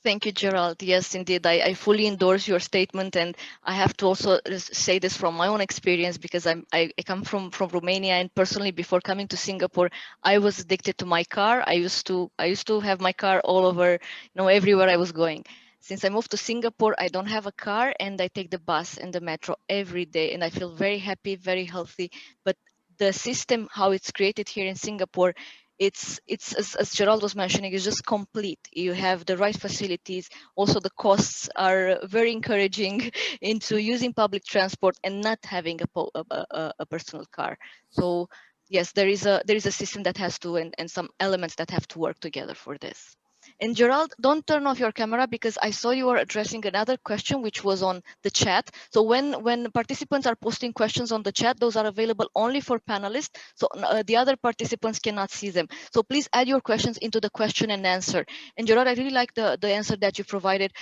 Speaker 2: Thank you, Gerald. Yes, indeed, I fully endorse your statement, and I have to also say this from my own experience, because I come from Romania, and personally, before coming to Singapore, I was addicted to my car. I used to have my car all over, everywhere I was going. Since I moved to Singapore, I don't have a car, and I take the bus and the metro every day, and I feel very happy, very healthy. But the system, how it's created here in Singapore, it's as Gerald was mentioning, it's just complete. You have the right facilities. Also, the costs are very encouraging into using public transport and not having a personal car. So yes, there is a system that has to, and some elements that have to work together for this. And Gerald, don't turn off your camera, because I saw you were addressing another question which was on the chat. So when participants are posting questions on the chat, those are available only for panelists. So the other participants cannot see them. So please add your questions into the question and answer. And Gerald, I really like the answer that you provided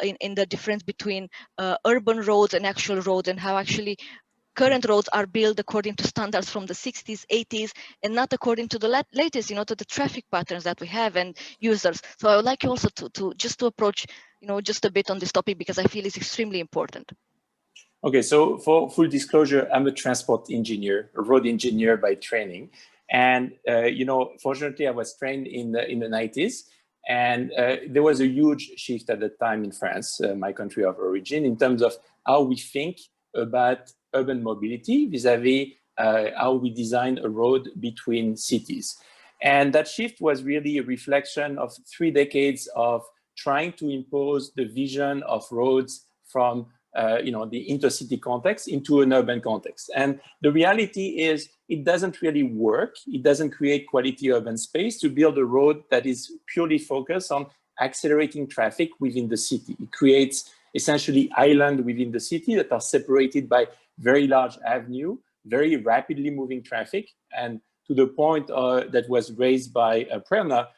Speaker 2: in the difference between urban roads and actual roads, and how actually current roads are built according to standards from the 60s, 80s, and not according to the latest, to the traffic patterns that we have and users. So I would like you also to approach, just a bit on this topic, because I feel it's extremely important.
Speaker 5: Okay, so for full disclosure, I'm a transport engineer, a road engineer by training. And, fortunately, I was trained in the 90s. And there was a huge shift at the time in France, my country of origin, in terms of how we think about urban mobility vis-a-vis how we design a road between cities. And that shift was really a reflection of 3 decades of trying to impose the vision of roads from the intercity context into an urban context. And the reality is it doesn't really work. It doesn't create quality urban space to build a road that is purely focused on accelerating traffic within the city. It creates essentially islands within the city that are separated by very large avenue, very rapidly moving traffic, and to the point that was raised by Prerna,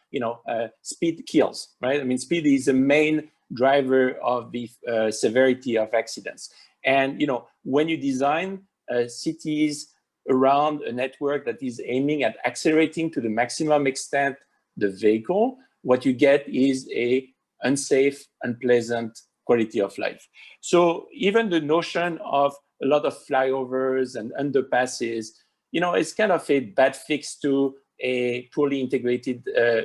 Speaker 5: speed kills, right? I mean, speed is the main driver of the severity of accidents. And when you design cities around a network that is aiming at accelerating to the maximum extent the vehicle, what you get is a unsafe, unpleasant quality of life. So even the notion of a lot of flyovers and underpasses, it's kind of a bad fix to a poorly integrated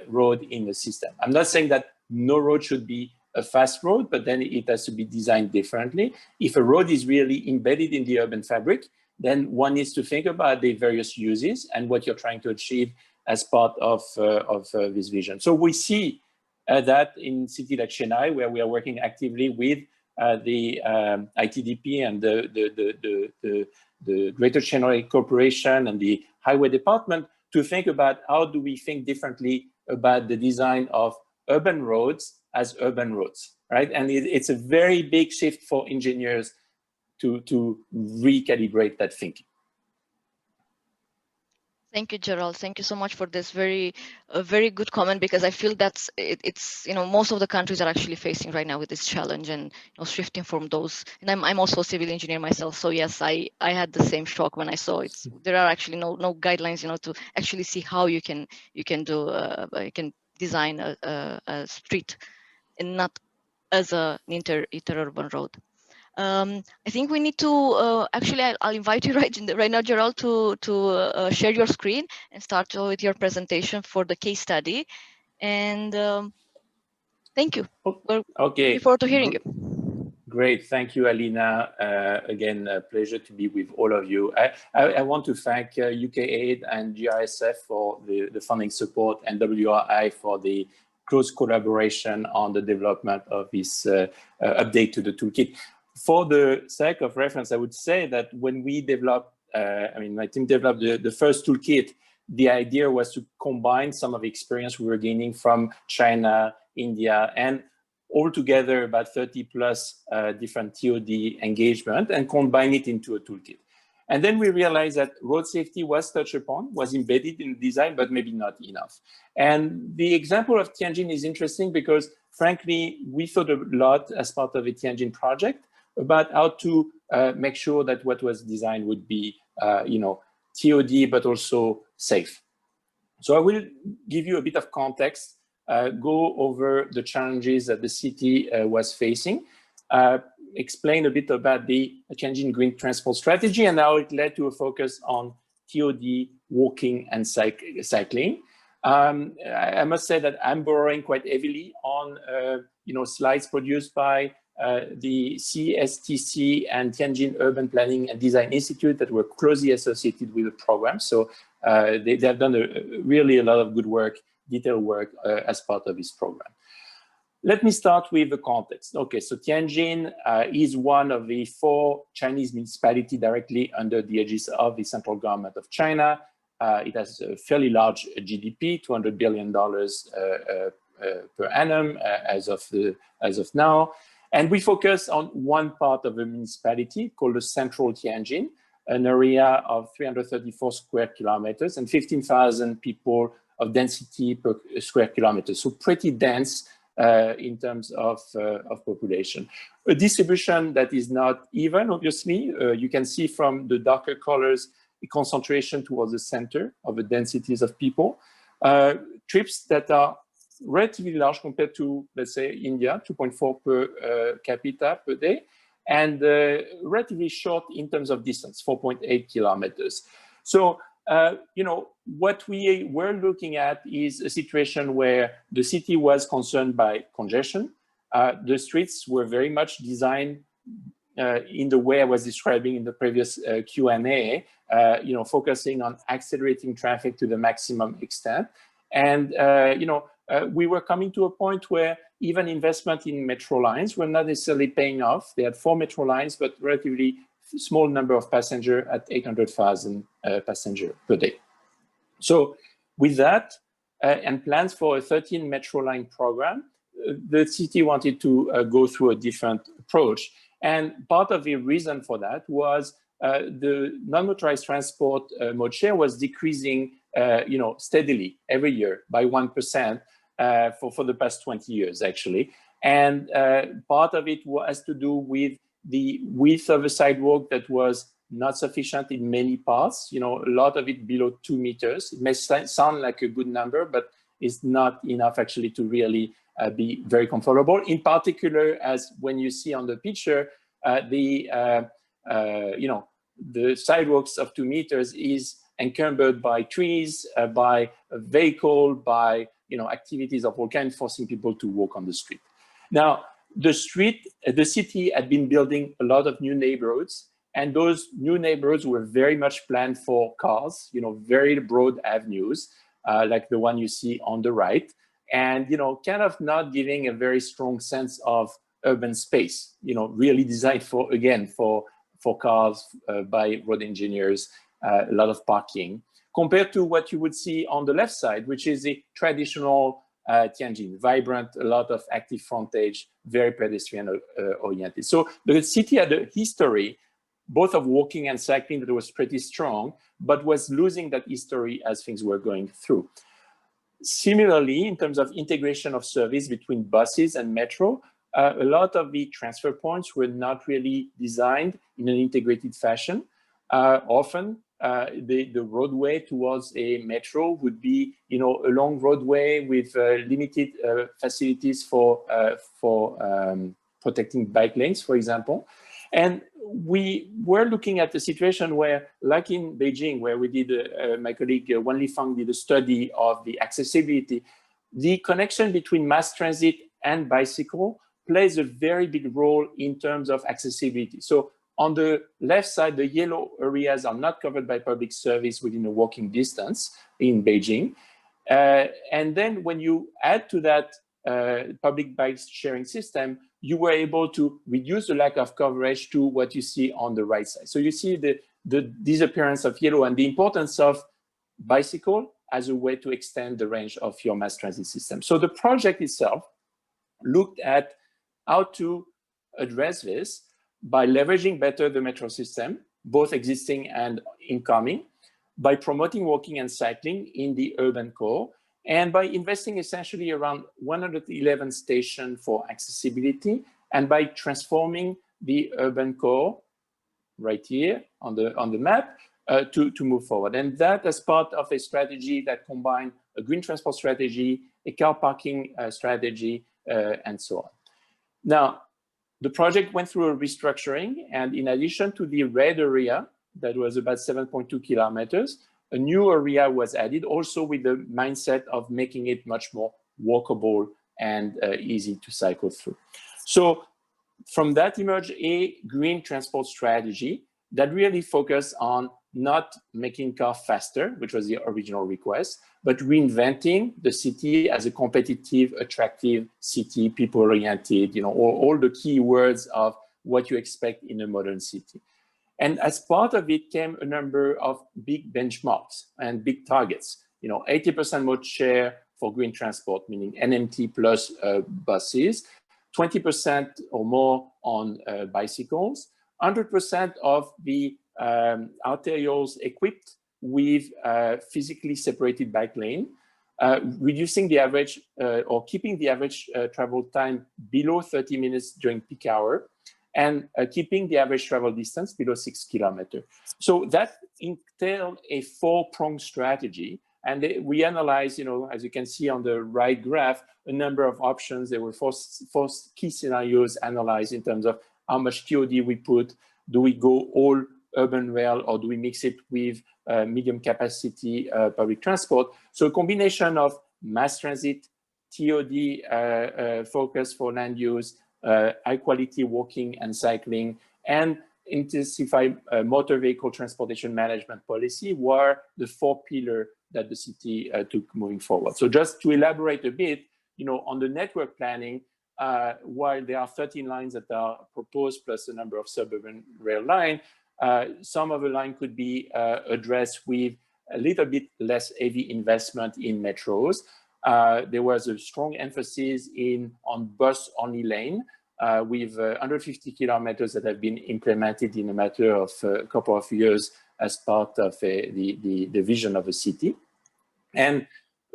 Speaker 5: road in the system. I'm not saying that no road should be a fast road, but then it has to be designed differently. If a road is really embedded in the urban fabric, then one needs to think about the various uses and what you're trying to achieve as part of this vision. So we see that in cities like Chennai, where we are working actively with the ITDP and the Greater Chennai Corporation and the Highway Department to think about how do we think differently about the design of urban roads as urban roads, right? And it's a very big shift for engineers to recalibrate that thinking.
Speaker 2: Thank you, Gerald. Thank you so much for this very good comment, because I feel that's it's most of the countries are actually facing right now with this challenge and shifting from those. And I'm also a civil engineer myself, so yes, I had the same shock when I saw it. There are actually no guidelines, to actually see how you can design a street and not as an interurban road. I think we need to actually I'll invite you right now, Gerald, to share your screen and start with your presentation for the case study. And thank you. We're looking forward to hearing you.
Speaker 5: Great, thank you, Alina. Again, a pleasure to be with all of you. I want to thank UKAID and GRSF for the funding support and WRI for the close collaboration on the development of this update to the toolkit. For the sake of reference, I would say that when we developed, my team developed the first toolkit, the idea was to combine some of the experience we were gaining from China, India, and altogether about 30 plus different TOD engagement and combine it into a toolkit. And then we realized that road safety was touched upon, was embedded in the design, but maybe not enough. And the example of Tianjin is interesting because, frankly, we thought a lot as part of the Tianjin project about how to make sure that what was designed would be, TOD, but also safe. So I will give you a bit of context, go over the challenges that the city was facing, explain a bit about the Tianjin Green Transport Strategy and how it led to a focus on TOD, walking and cycling. I must say that I'm borrowing quite heavily on slides produced by the CSTC and Tianjin Urban Planning and Design Institute that were closely associated with the program. So they have done really a lot of good work, detailed work as part of this program. Let me start with the context. Okay, so Tianjin is one of the 4 Chinese municipalities directly under the aegis of the central government of China. It has a fairly large GDP, $200 billion per annum as of now. And we focus on one part of the municipality called the Central Tianjin, an area of 334 square kilometers and 15,000 people of density per square kilometer. So pretty dense in terms of population. A distribution that is not even, obviously. You can see from the darker colors, a concentration towards the center of the densities of people. Trips that are relatively large compared to, let's say, India, 2.4 per capita per day, and relatively short in terms of distance, 4.8 kilometers. So, what we were looking at is a situation where the city was concerned by congestion. The streets were very much designed in the way I was describing in the previous Q&A, focusing on accelerating traffic to the maximum extent. And, we were coming to a point where even investment in metro lines were not necessarily paying off. They had 4 metro lines, but relatively small number of passengers at 800,000 passengers per day. So with that and plans for a 13 metro line program, the city wanted to go through a different approach. And part of the reason for that was the non-motorized transport mode share was decreasing steadily every year by 1% for the past 20 years, actually. And part of it has to do with the width of the sidewalk that was not sufficient in many parts, a lot of it below 2 meters. It may sound like a good number, but it's not enough actually to really be very comfortable. In particular, as when you see on the picture, the sidewalks of 2 meters is encumbered by trees, by a vehicle, by activities of all kinds, forcing people to walk on the street. Now, the city had been building a lot of new neighborhoods, and those new neighborhoods were very much planned for cars, very broad avenues, like the one you see on the right, and kind of not giving a very strong sense of urban space, really designed for cars by road engineers, a lot of parking, compared to what you would see on the left side, which is a traditional Tianjin, vibrant, a lot of active frontage, very pedestrian oriented. So the city had a history both of walking and cycling that was pretty strong, but was losing that history as things were going through. Similarly, in terms of integration of service between buses and metro, a lot of the transfer points were not really designed in an integrated fashion. Often, the roadway towards a metro would be, a long roadway with limited facilities for protecting bike lanes, for example. And we were looking at a situation where, like in Beijing, where we did, my colleague Wan Lifang did a study of the accessibility, the connection between mass transit and bicycle plays a very big role in terms of accessibility. So on the left side, the yellow areas are not covered by public service within a walking distance in Beijing. And then when you add to that public bike sharing system, you were able to reduce the lack of coverage to what you see on the right side. So you see the disappearance of yellow and the importance of bicycle as a way to extend the range of your mass transit system. So the project itself looked at how to address this by leveraging better the metro system, both existing and incoming, by promoting walking and cycling in the urban core, and by investing essentially around 111 stations for accessibility, and by transforming the urban core right here on the map to move forward. And that as part of a strategy that combined a green transport strategy, a car parking strategy, and so on. Now, the project went through a restructuring, and in addition to the red area that was about 7.2 kilometers, a new area was added, also with the mindset of making it much more walkable and easy to cycle through. So from that emerged a green transport strategy that really focused on not making cars faster, which was the original request, but reinventing the city as a competitive, attractive city, people-oriented, all the key words of what you expect in a modern city. And as part of it came a number of big benchmarks and big targets. 80% mode share for green transport, meaning NMT plus buses, 20% or more on bicycles, 100% of the arterials equipped with physically separated bike lane, reducing the average or keeping the average travel time below 30 minutes during peak hour, and keeping the average travel distance below 6 kilometers. So that entailed a four-pronged strategy. And we analyzed, as you can see on the right graph, a number of options. There were four key scenarios analyzed in terms of how much TOD we put. Do we go all urban rail, or do we mix it with medium capacity public transport? So a combination of mass transit, TOD focus for land use, high quality walking and cycling, and intensified motor vehicle transportation management policy were the four pillars that the city took moving forward. So just to elaborate a bit, on the network planning, while there are 13 lines that are proposed plus a number of suburban rail lines, some of the line could be addressed with a little bit less heavy investment in metros. There was a strong emphasis on bus-only lane with 150 kilometers that have been implemented in a matter of a couple of years as part of the vision of a city. And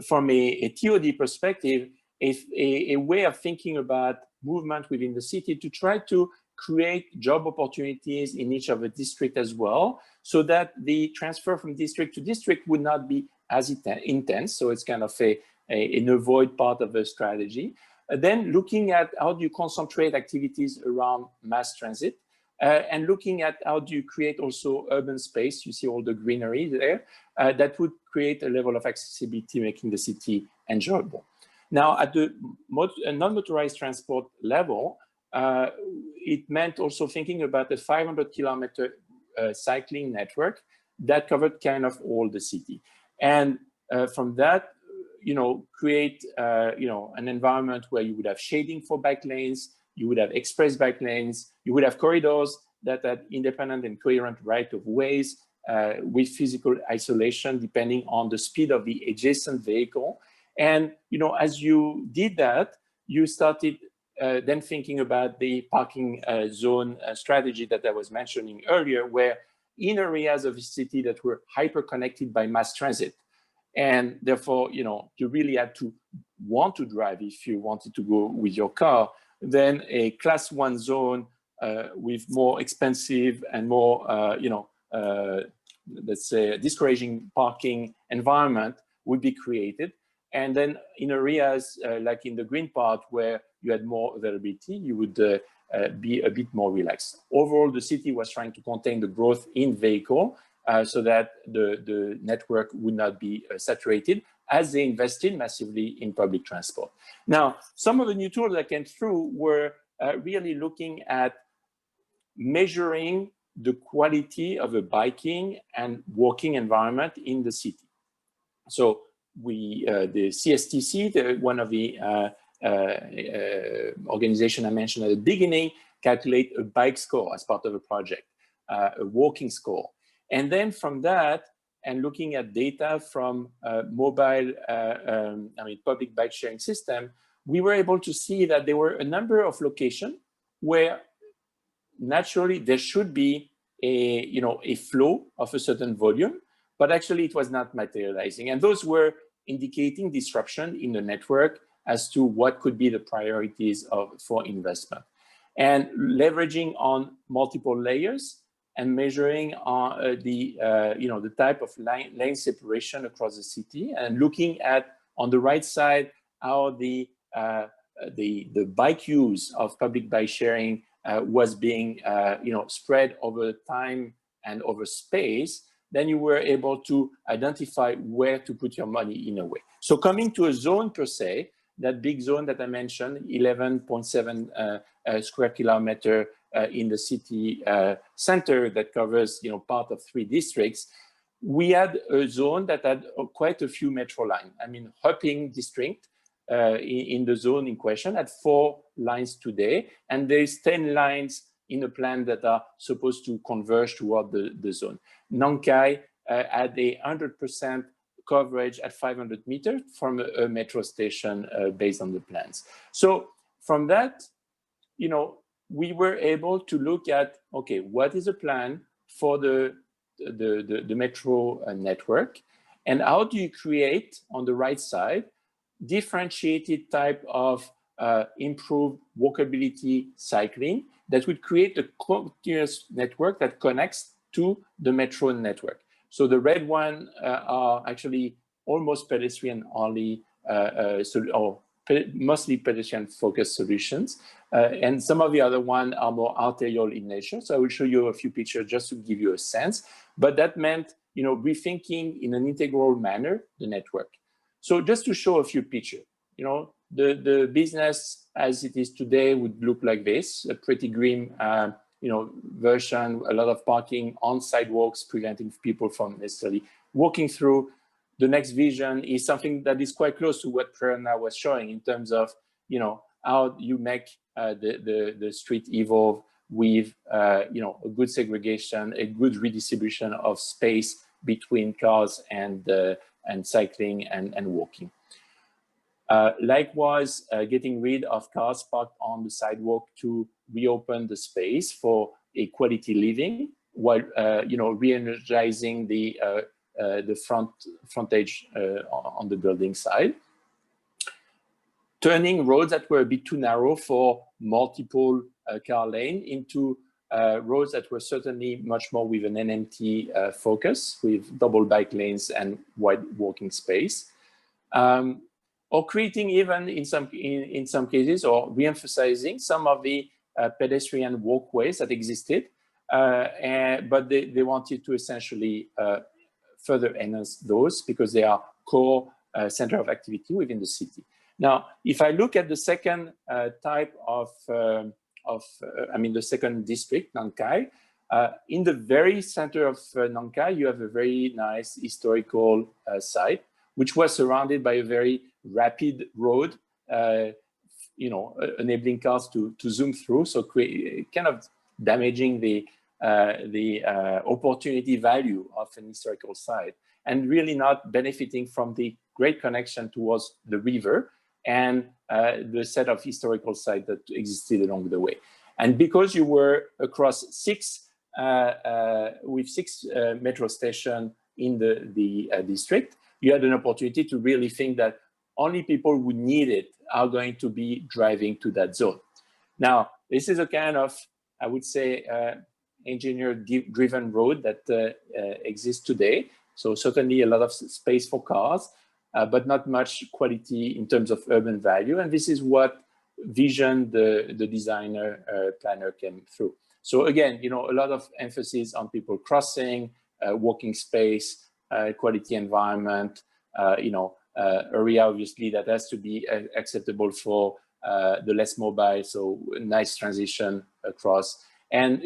Speaker 5: from a TOD perspective, a way of thinking about movement within the city to try to create job opportunities in each of the districts as well, so that the transfer from district to district would not be as intense. So it's kind of an avoid part of the strategy. Then looking at how do you concentrate activities around mass transit, and looking at how do you create also urban space. You see all the greenery there that would create a level of accessibility, making the city enjoyable. Now, at the non-motorized transport level, it meant also thinking about a 500-kilometer cycling network that covered kind of all the city. And from that, create, an environment where you would have shading for bike lanes, you would have express bike lanes, you would have corridors that had independent and coherent right of ways with physical isolation depending on the speed of the adjacent vehicle. And, as you did that, you started then thinking about the parking zone strategy that I was mentioning earlier, where in areas of the city that were hyper-connected by mass transit, and therefore, you really had to want to drive if you wanted to go with your car, then a class 1 zone with more expensive and more, let's say, discouraging parking environment would be created. And then in areas like in the green part where you had more availability, you would be a bit more relaxed. Overall, the city was trying to contain the growth in vehicle so that the network would not be saturated as they invested massively in public transport. Now, some of the new tools that came through were really looking at measuring the quality of a biking and walking environment in the city. So the CSTC, one of the organization I mentioned at the beginning, calculate a bike score as part of a project, a walking score. And then from that, and looking at data from mobile, public bike sharing system, we were able to see that there were a number of locations where naturally there should be a flow of a certain volume, but actually it was not materializing. And those were indicating disruption in the network as to what could be the priorities for investment. And leveraging on multiple layers and measuring the type of lane separation across the city, and looking at, on the right side, how the bike use of public bike sharing was being spread over time and over space, then you were able to identify where to put your money in a way. So coming to a zone per se, that big zone that I mentioned, 11.7 square kilometer in the city center that covers part of 3 districts, we had a zone that had quite a few metro lines. I mean, Hopping district in the zone in question had 4 lines today, and there's 10 lines in the plan that are supposed to converge toward the zone. Nong Khai had 100% coverage at 500 meters from a metro station based on the plans. So from that, we were able to look at, okay, what is the plan for the metro network, and how do you create, on the right side, differentiated type of improved walkability cycling that would create a continuous network that connects to the metro network. So the red one are actually almost pedestrian only, mostly pedestrian focused solutions. And some of the other ones are more arterial in nature. So I will show you a few pictures just to give you a sense. But that meant, rethinking in an integral manner the network. So just to show a few pictures, the business as it is today would look like this, a pretty grim version, a lot of parking on sidewalks, preventing people from necessarily walking through. The next vision is something that is quite close to what Prerna was showing in terms of, how you make the street evolve with, a good segregation, a good redistribution of space between cars and cycling and walking. Likewise, getting rid of cars parked on the sidewalk to reopen the space for a quality living, while re-energizing the frontage on the building side. Turning roads that were a bit too narrow for multiple car lane into roads that were certainly much more with an NMT focus, with double bike lanes and wide walking space. Or creating, even in some cases, or re-emphasizing some of the pedestrian walkways that existed but they wanted to essentially further enhance those because they are core center of activity within the city. Now, if I look at the second type of the second district, Nankai, in the very center of Nankai, you have a very nice historical site, which was surrounded by a very rapid road, enabling cars to zoom through, so kind of damaging the opportunity value of an historical site, and really not benefiting from the great connection towards the river and the set of historical sites that existed along the way. And because you were across six metro stations in the district, you had an opportunity to really think that only people who need it are going to be driving to that zone. Now, this is a kind of, I would say, engineer-driven road that exists today. So certainly a lot of space for cars, but not much quality in terms of urban value. And this is what vision the designer planner came through. So again, a lot of emphasis on people crossing, walking space, quality environment, area obviously that has to be acceptable for the less mobile, so nice transition across, and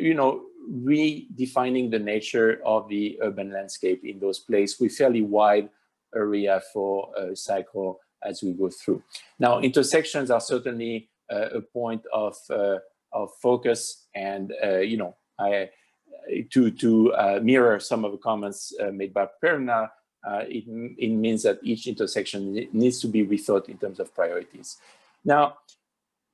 Speaker 5: redefining the nature of the urban landscape in those places with fairly wide area for cycle as we go through. Now, intersections are certainly a point of focus, and to mirror some of the comments made by Prerna, it means that each intersection needs to be rethought in terms of priorities. Now,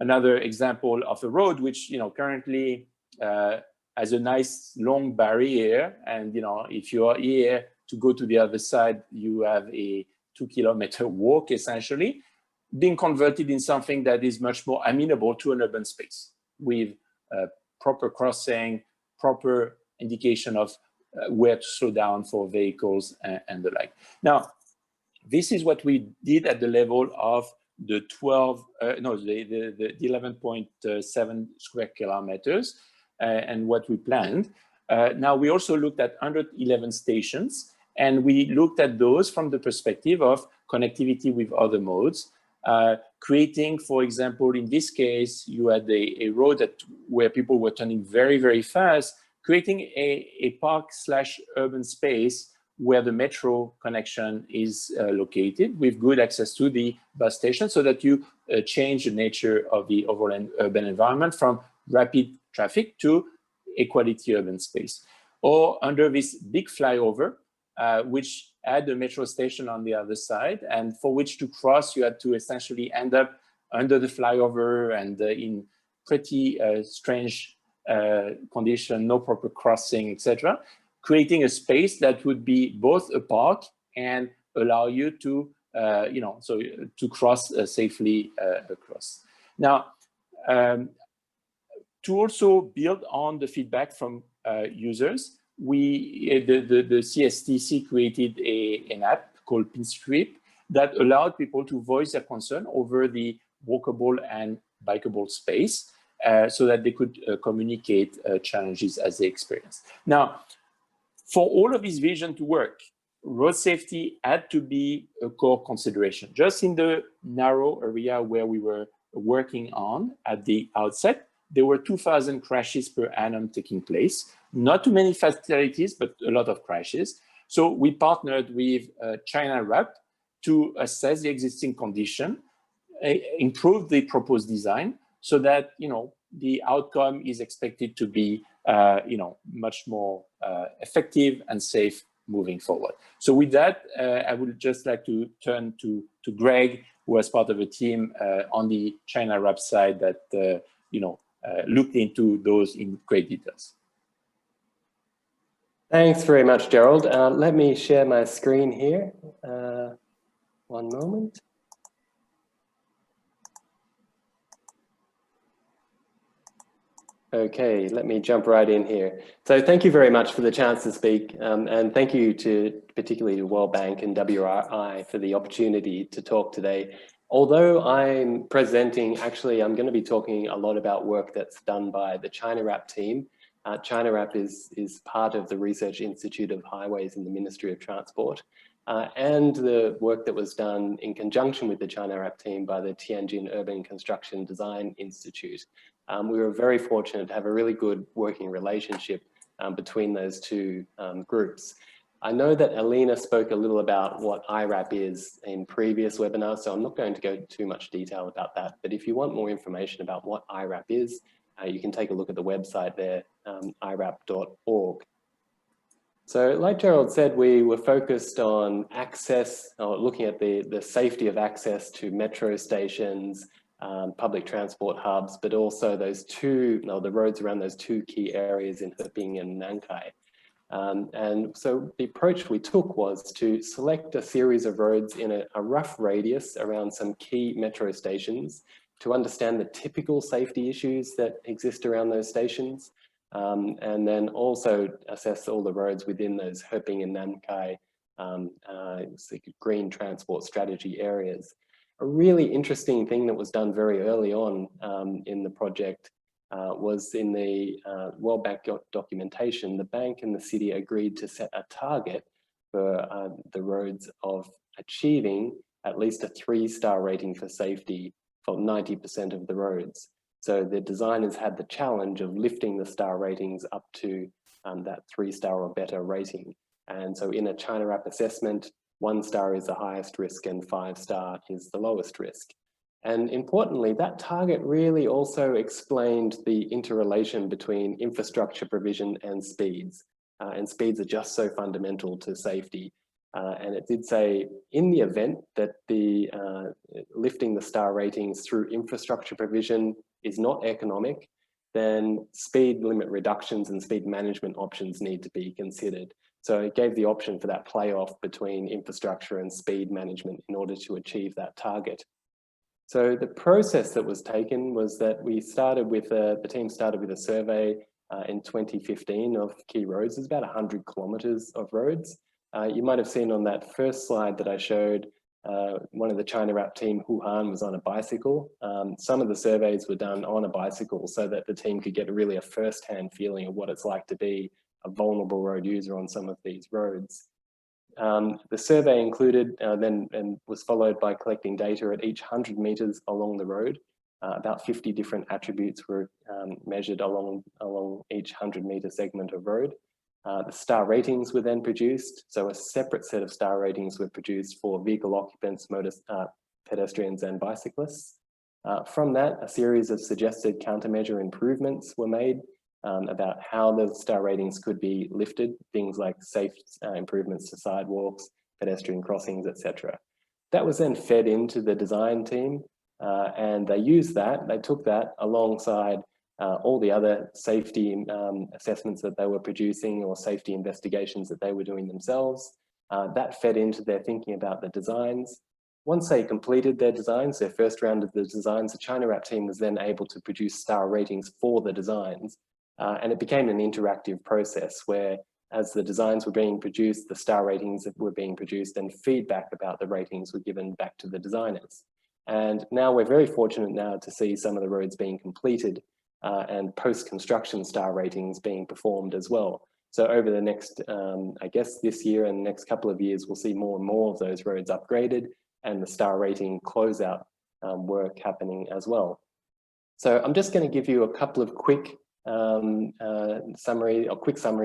Speaker 5: another example of a road which currently has a nice long barrier, and if you are here to go to the other side, you have a 2-kilometer walk essentially, being converted in something that is much more amenable to an urban space with proper crossing, proper indication of where to slow down for vehicles and the like. Now, this is what we did at the level of the 11.7 square kilometers and what we planned. Now, we also looked at 111 stations, and we looked at those from the perspective of connectivity with other modes, creating, for example, in this case, you had a road where people were turning very, very fast, creating a park/urban space where the metro connection is located with good access to the bus station, so that you change the nature of the overall urban environment from rapid traffic to a quality urban space. Or under this big flyover, which had the metro station on the other side, and for which to cross, you had to essentially end up under the flyover and in pretty strange condition, no proper crossing, etc., creating a space that would be both a park and allow you to, to cross safely across. Now, to also build on the feedback from users, the CSTC created an app called Pinstrip that allowed people to voice their concern over the walkable and bikeable space, so that they could communicate challenges as they experience. Now, for all of this vision to work, road safety had to be a core consideration. Just in the narrow area where we were working on at the outset, there were 2,000 crashes per annum taking place. Not too many fatalities, but a lot of crashes. So we partnered with China RAP to assess the existing condition, improve the proposed design, so that the outcome is expected to be much more effective and safe moving forward. So with that, I would just like to turn to Greg, who was part of a team on the China RAP side that looked into those in great details.
Speaker 6: Thanks very much, Gerald. Let me share my screen here. One moment. Okay, let me jump right in here. So thank you very much for the chance to speak, and thank you particularly to World Bank and WRI for the opportunity to talk today. Although I'm presenting, actually I'm going to be talking a lot about work that's done by the China RAP team, ChinaRAP is part of the Research Institute of Highways in the Ministry of Transport, and the work that was done in conjunction with the ChinaRAP team by the Tianjin Urban Construction Design Institute. We were very fortunate to have a really good working relationship between those two groups. I know that Alina spoke a little about what IRAP is in previous webinars, so I'm not going to go into too much detail about that. But if you want more information about what IRAP is, you can take a look at the website there, irap.org. So like Gerald said, we were focused on access, or looking at the safety of access to metro stations, public transport hubs, but also those the roads around those two key areas in Heping and Nankai. And so the approach we took was to select a series of roads in a rough radius around some key metro stations to understand the typical safety issues that exist around those stations, and then also assess all the roads within those Heping and Nankai green transport strategy areas. A really interesting thing that was done very early on in the project was in the World Bank documentation. The bank and the city agreed to set a target for the roads of achieving at least a 3-star rating for safety for 90% of the roads. So the designers had the challenge of lifting the star ratings up to that 3-star or better rating. And so in a ChinaRAP assessment, 1 star is the highest risk and 5-star is the lowest risk. And importantly, that target really also explained the interrelation between infrastructure provision and speeds. And speeds are just so fundamental to safety. And it did say, in the event that the lifting the star ratings through infrastructure provision is not economic, then speed limit reductions and speed management options need to be considered. So it gave the option for that play-off between infrastructure and speed management in order to achieve that target. So the process that was taken was that we started with, the team started with a survey in 2015 of key roads. There's about 100 kilometers of roads. You might have seen on that first slide that I showed, one of the ChinaRAP team, Hu Han, was on a bicycle. Some of the surveys were done on a bicycle so that the team could get really a first-hand feeling of what it's like to be a vulnerable road user on some of these roads. The survey included and was followed by collecting data at each 100 meters along the road. About 50 different attributes were measured along each 100-meter segment of road. The star ratings were then produced. So a separate set of star ratings were produced for vehicle occupants, pedestrians and bicyclists. From that, a series of suggested countermeasure improvements were made about how the star ratings could be lifted, things like safe improvements to sidewalks, pedestrian crossings, etc. That was then fed into the design team, and they used that, they took that alongside all the other safety assessments that they were producing or safety investigations that they were doing themselves. That fed into their thinking about the designs. Once they completed their designs, their first round of the designs, the ChinaRAP team was then able to produce star ratings for the designs. And it became an interactive process where, as the designs were being produced, the star ratings were being produced and feedback about the ratings were given back to the designers. And now we're very fortunate now to see some of the roads being completed and post-construction star ratings being performed as well. So over the next, I guess this year and the next couple of years, we'll see more and more of those roads upgraded and the star rating closeout work happening as well. So I'm just going to give you a couple of quick summary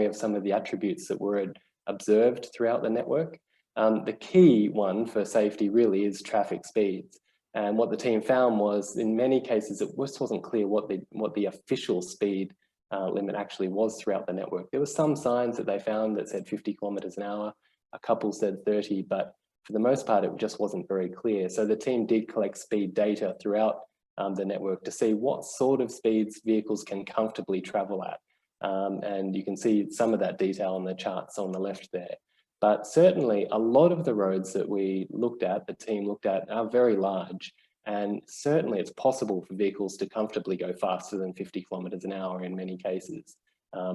Speaker 6: of some of the attributes that were observed throughout the network. The key one for safety really is traffic speeds. And what the team found was, in many cases, it just wasn't clear what the official speed limit actually was throughout the network. There were some signs that they found that said 50 kilometers an hour, a couple said 30, but for the most part, it just wasn't very clear. So the team did collect speed data throughout the network to see what sort of speeds vehicles can comfortably travel at. And you can see some of that detail on the charts on the left there. But certainly a lot of the roads that we looked at, the team looked at, are very large. And certainly it's possible for vehicles to comfortably go faster than 50 kilometers an hour in many cases.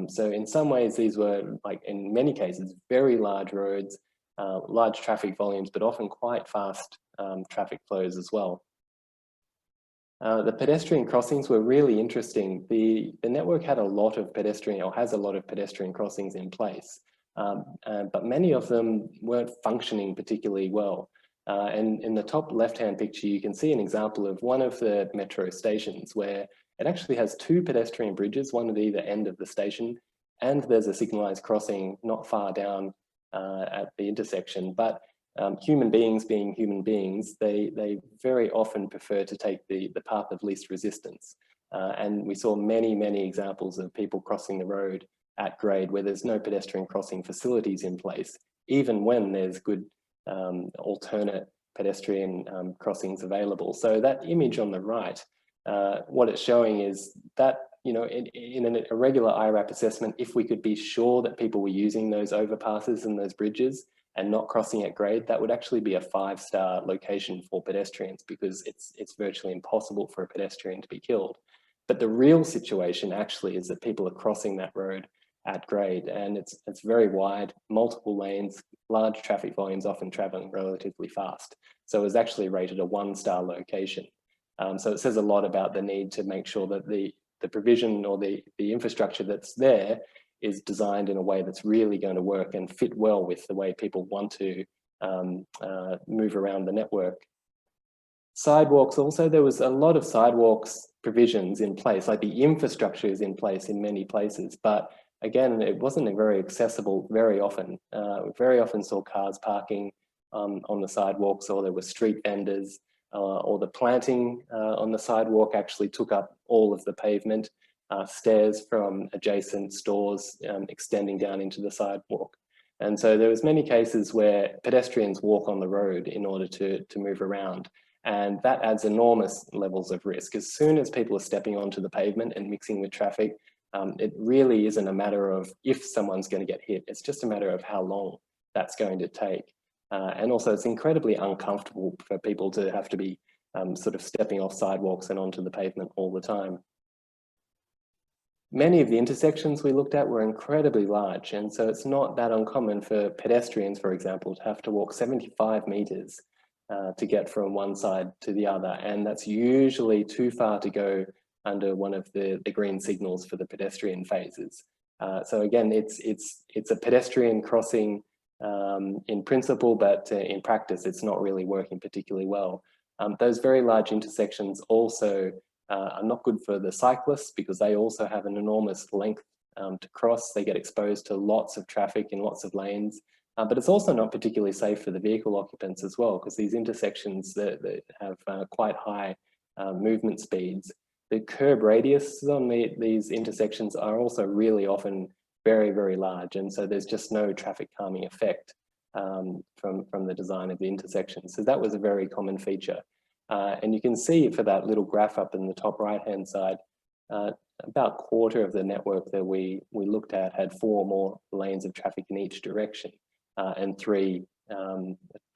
Speaker 6: So in some ways, these were, like in many cases, very large roads, large traffic volumes, but often quite fast traffic flows as well. The pedestrian crossings were really interesting. The network had a lot of pedestrian, or has a lot of pedestrian crossings in place, but many of them weren't functioning particularly well. And in the top left-hand picture, you can see an example of one of the metro stations where it actually has 2 pedestrian bridges, one at either end of the station, and there's a signalized crossing not far down at the intersection. But human beings being human beings, they very often prefer to take the path of least resistance. And we saw many, many examples of people crossing the road at grade where there's no pedestrian crossing facilities in place, even when there's good alternate pedestrian crossings available. So that image on the right, what it's showing is that, you know, in a regular IRAP assessment, if we could be sure that people were using those overpasses and those bridges and not crossing at grade, that would actually be a 5-star location for pedestrians, because it's virtually impossible for a pedestrian to be killed. But the real situation actually is that people are crossing that road at grade, and it's very wide, multiple lanes, large traffic volumes, often traveling relatively fast. So it was actually rated a 1-star location. So it says a lot about the need to make sure that the provision or the infrastructure that's there is designed in a way that's really going to work and fit well with the way people want to move around the network. Sidewalks also, there was a lot of sidewalks provisions in place, like the infrastructure is in place in many places, but again, it wasn't very accessible very often. We very often saw cars parking on the sidewalks, or there were street vendors, or the planting on the sidewalk actually took up all of the pavement, stairs from adjacent stores extending down into the sidewalk. And so there was many cases where pedestrians walk on the road in order to move around. And that adds enormous levels of risk. As soon as people are stepping onto the pavement and mixing with traffic, it really isn't a matter of if someone's going to get hit. It's just a matter of how long that's going to take. And also it's incredibly uncomfortable for people to have to be sort of stepping off sidewalks and onto the pavement all the time. Many of the intersections we looked at were incredibly large, and so it's not that uncommon for pedestrians, for example, to have to walk 75 meters to get from one side to the other, and that's usually too far to go under one of the green signals for the pedestrian phases. So again, it's a pedestrian crossing in principle, but in practice, it's not really working particularly well. Those very large intersections also are not good for the cyclists, because they also have an enormous length to cross. They get exposed to lots of traffic in lots of lanes, but it's also not particularly safe for the vehicle occupants as well, because these intersections that have quite high movement speeds. The curb radiuses on these intersections are also really often very, very large, and so there's just no traffic calming effect from the design of the intersection. So that was a very common feature. And you can see for that little graph up in the top right-hand side, about a quarter of the network that we looked at had 4 or more lanes of traffic in each direction, and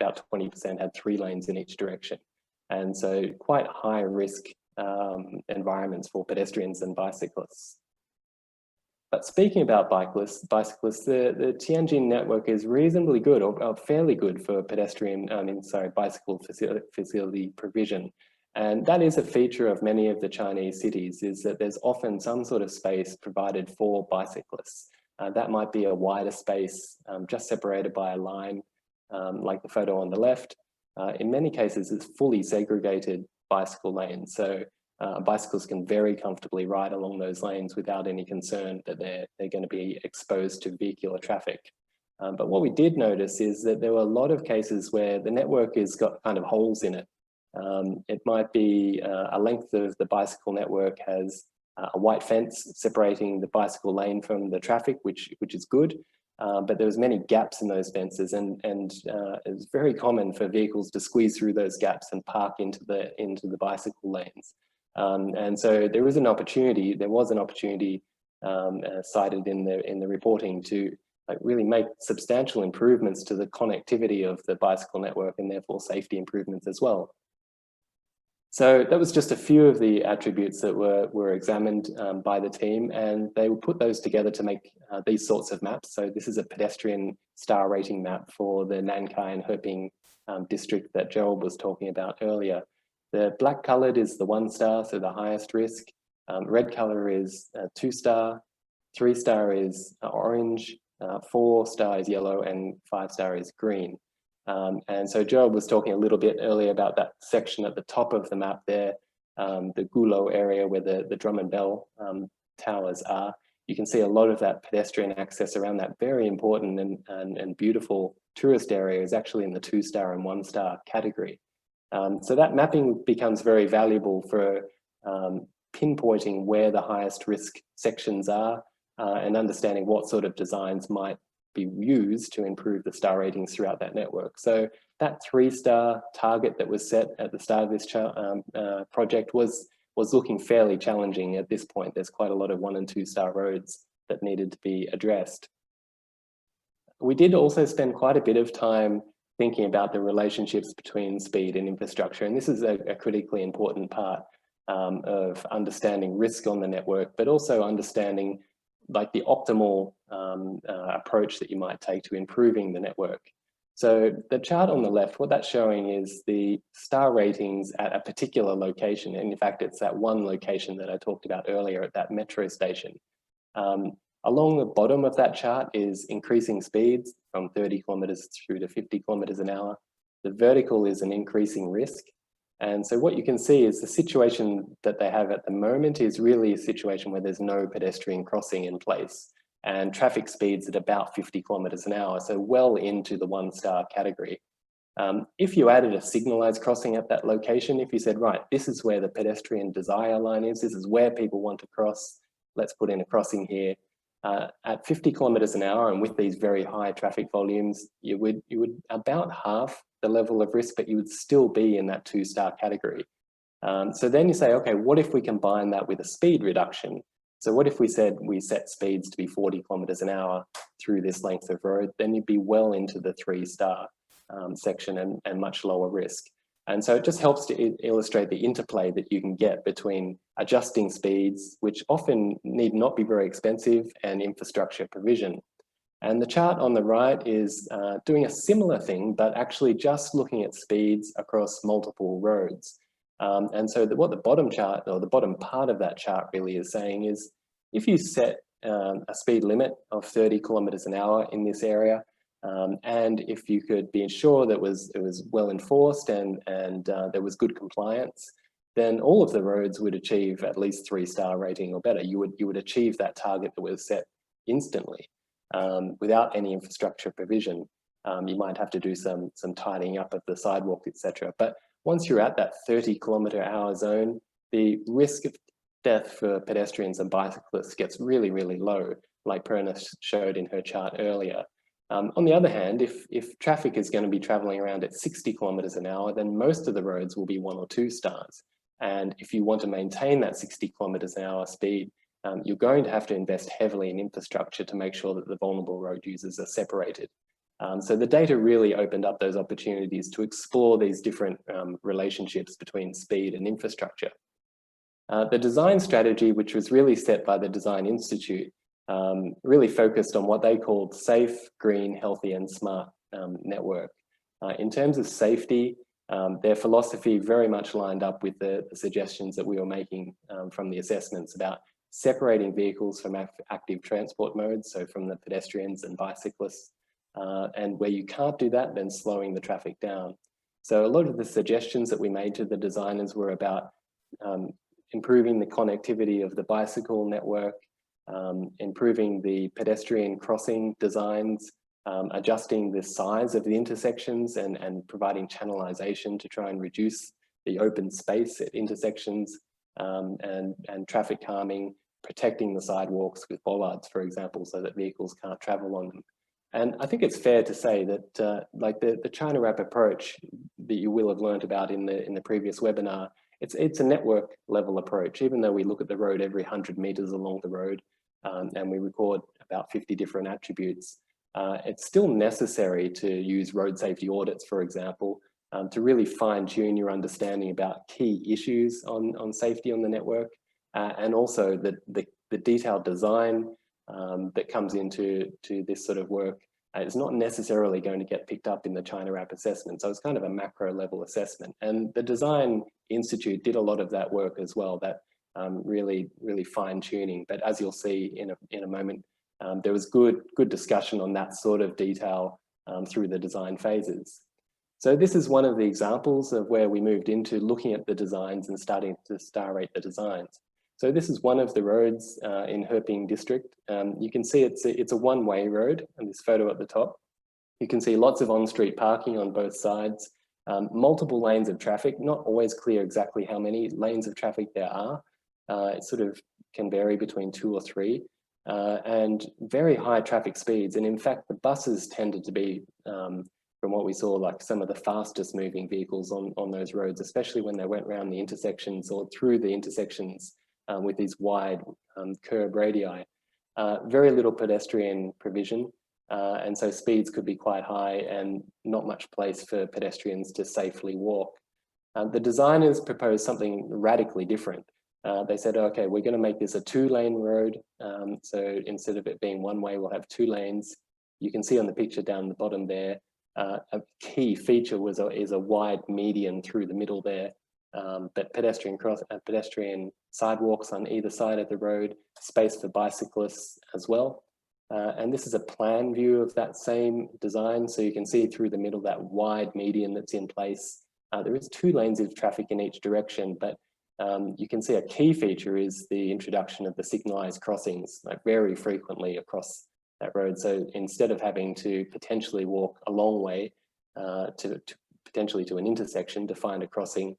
Speaker 6: about 20% had 3 lanes in each direction. And so quite high risk environments for pedestrians and bicyclists. But speaking about bicyclists, the Tianjin network is reasonably good, or fairly good for bicycle facility provision. And that is a feature of many of the Chinese cities, is that there's often some sort of space provided for bicyclists. That might be a wider space, just separated by a line, like the photo on the left. In many cases, it's fully segregated bicycle lanes. So bicyclists can very comfortably ride along those lanes without any concern that they're going to be exposed to vehicular traffic. But what we did notice is that there were a lot of cases where the network has got kind of holes in it. It might be a length of the bicycle network has a white fence separating the bicycle lane from the traffic, which is good. But there was many gaps in those fences, and it was very common for vehicles to squeeze through those gaps and park into the bicycle lanes. And so there was an opportunity cited in the reporting to really make substantial improvements to the connectivity of the bicycle network, and therefore safety improvements as well. So that was just a few of the attributes that were examined by the team, and they put those together to make these sorts of maps. So this is a pedestrian star rating map for the Nankai and Heping district that Gerald was talking about earlier. The black colored is the 1-star, so the highest risk. Red color is 2-star, 3-star is orange, 4-star is yellow, and 5-star is green. And so Gerald was talking a little bit earlier about that section at the top of the map there, the Gulo area where the drum and bell towers are. You can see a lot of that pedestrian access around that very important and beautiful tourist area is actually in the 2-star and 1-star category. So that mapping becomes very valuable for pinpointing where the highest risk sections are and understanding what sort of designs might be used to improve the star ratings throughout that network. So that 3-star target that was set at the start of this project was looking fairly challenging at this point. There's quite a lot of 1- and 2-star roads that needed to be addressed. We did also spend quite a bit of time thinking about the relationships between speed and infrastructure. And this is a critically important part of understanding risk on the network, but also understanding like the optimal approach that you might take to improving the network. So the chart on the left, what that's showing is the star ratings at a particular location. And in fact, it's that one location that I talked about earlier at that metro station. Along the bottom of that chart is increasing speeds from 30 kilometers through to 50 kilometers an hour. The vertical is an increasing risk. And so what you can see is the situation that they have at the moment is really a situation where there's no pedestrian crossing in place and traffic speeds at about 50 kilometers an hour, so well into the 1-star category. If you added a signalized crossing at that location, if you said, right, this is where the pedestrian desire line is, this is where people want to cross, let's put in a crossing here. At 50 kilometers an hour and with these very high traffic volumes, you would about half the level of risk, but you would still be in that 2-star category. So then you say, okay, what if we combine that with a speed reduction? So what if we said we set speeds to be 40 kilometers an hour through this length of road? Then you'd be well into the 3-star section and much lower risk. And so it just helps to illustrate the interplay that you can get between adjusting speeds, which often need not be very expensive, and infrastructure provision. And the chart on the right is doing a similar thing, but actually just looking at speeds across multiple roads. And so what the bottom chart, or the bottom part of that chart really is saying is, if you set a speed limit of 30 kilometers an hour in this area, and if you could be sure that it was well enforced and there was good compliance, then all of the roads would achieve at least 3-star rating or better. You would achieve that target that was set instantly without any infrastructure provision. You might have to do some tidying up of the sidewalk, etc. But once you're at that 30 kilometer hour zone, the risk of death for pedestrians and bicyclists gets really, really low, like Perna showed in her chart earlier. On the other hand, if traffic is going to be traveling around at 60 kilometers an hour, then most of the roads will be 1 or 2 stars. And if you want to maintain that 60 kilometers an hour speed, you're going to have to invest heavily in infrastructure to make sure that the vulnerable road users are separated. So the data really opened up those opportunities to explore these different relationships between speed and infrastructure. The design strategy, which was really set by the Design Institute, really focused on what they called safe, green, healthy, and smart network. In terms of safety, their philosophy very much lined up with the suggestions that we were making from the assessments about separating vehicles from active transport modes, so from the pedestrians and bicyclists, and where you can't do that, then slowing the traffic down. So a lot of the suggestions that we made to the designers were about improving the connectivity of the bicycle network, improving the pedestrian crossing designs, adjusting the size of the intersections and providing channelization to try and reduce the open space at intersections, and traffic calming, protecting the sidewalks with bollards, for example, so that vehicles can't travel on them. And I think it's fair to say that like the China Wrap approach that you will have learned about in the previous webinar, it's a network level approach. Even though we look at the road every 100 meters along the road, and we record about 50 different attributes, it's still necessary to use road safety audits, for example, to really fine tune your understanding about key issues on safety on the network, and also the detailed design that comes into this sort of work It's not necessarily going to get picked up in the China Wrap assessment. So it's kind of a macro level assessment. And the Design Institute did a lot of that work as well, that really fine tuning. But as you'll see in a moment, there was good discussion on that sort of detail through the design phases. So this is one of the examples of where we moved into looking at the designs and starting to star rate the designs. So this is one of the roads in Heping district. You can see it's a one-way road in this photo at the top. You can see lots of on-street parking on both sides, multiple lanes of traffic, not always clear exactly how many lanes of traffic there are. It sort of can vary between 2 or 3, and very high traffic speeds. And in fact, the buses tended to be, from what we saw, like some of the fastest moving vehicles on those roads, especially when they went around the intersections or through the intersections with these wide curb radii. Very little pedestrian provision, and so speeds could be quite high and not much place for pedestrians to safely walk. The designers proposed something radically different. They said, okay, we're going to make this a 2-lane road. So instead of it being one way, we'll have 2 lanes. You can see on the picture down the bottom there, a key feature is a wide median through the middle there. But pedestrian sidewalks on either side of the road, space for bicyclists as well. And this is a plan view of that same design. So you can see through the middle, that wide median that's in place. There is 2 lanes of traffic in each direction, but you can see a key feature is the introduction of the signalized crossings, like very frequently across that road. So instead of having to potentially walk a long way potentially to an intersection to find a crossing,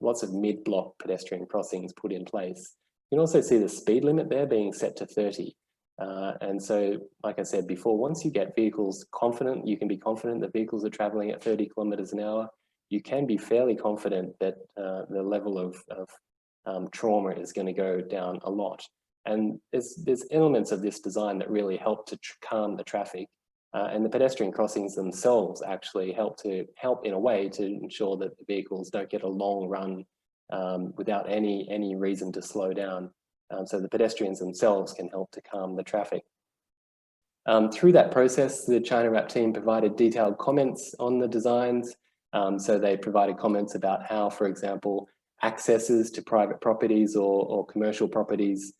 Speaker 6: lots of mid-block pedestrian crossings put in place. You can also see the speed limit there being set to 30. And so, like I said before, once you get vehicles confident, you can be confident that vehicles are traveling at 30 kilometers an hour. You can be fairly confident that the level of trauma is going to go down a lot. And there's elements of this design that really help to calm the traffic. And the pedestrian crossings themselves actually help in a way to ensure that the vehicles don't get a long run without any reason to slow down. So the pedestrians themselves can help to calm the traffic. Through that process, the China Wrap team provided detailed comments on the designs. So they provided comments about how, for example, accesses to private properties or commercial properties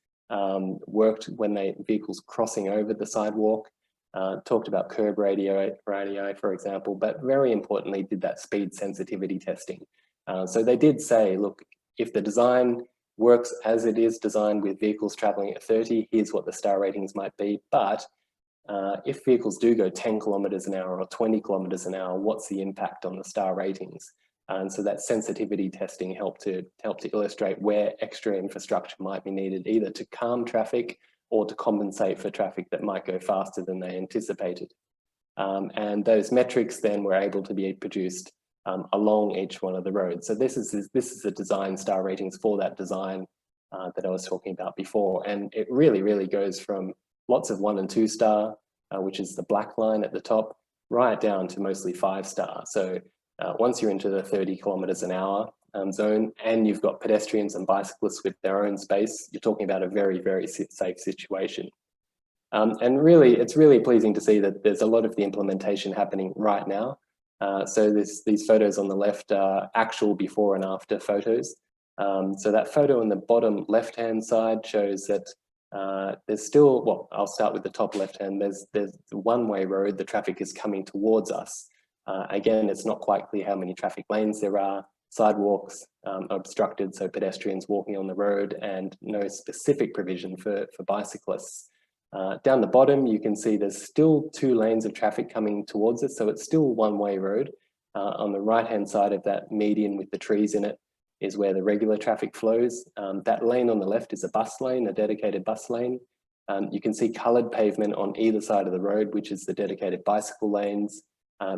Speaker 6: worked when vehicles crossing over the sidewalk. Talked about curb radii, for example, but very importantly did that speed sensitivity testing. So they did say, look, if the design works as it is designed with vehicles traveling at 30, here's what the star ratings might be. But if vehicles do go 10 kilometers an hour or 20 kilometers an hour, what's the impact on the star ratings? And so that sensitivity testing helped to illustrate where extra infrastructure might be needed, either to calm traffic or to compensate for traffic that might go faster than they anticipated. And those metrics then were able to be produced along each one of the roads. So this is the design star ratings for that design that I was talking about before. And it really goes from lots of 1 and 2 star, which is the black line at the top, right down to mostly 5 star. So once you're into the 30 kilometers an hour zone and you've got pedestrians and bicyclists with their own space, you're talking about a very safe situation. And really, it's really pleasing to see that there's a lot of the implementation happening right now. So these photos on the left are actual before and after photos. So that photo on the bottom left-hand side shows that there's still, well, I'll start with the top left-hand. There's the one-way road, the traffic is coming towards us. Again, it's not quite clear how many traffic lanes there are, sidewalks obstructed, so pedestrians walking on the road, and no specific provision for bicyclists. Down the bottom, you can see there's still 2 lanes of traffic coming towards us, so it's still one-way road. On the right-hand side of that median with the trees in it is where the regular traffic flows. That lane on the left is a bus lane, a dedicated bus lane. You can see coloured pavement on either side of the road, which is the dedicated bicycle lanes.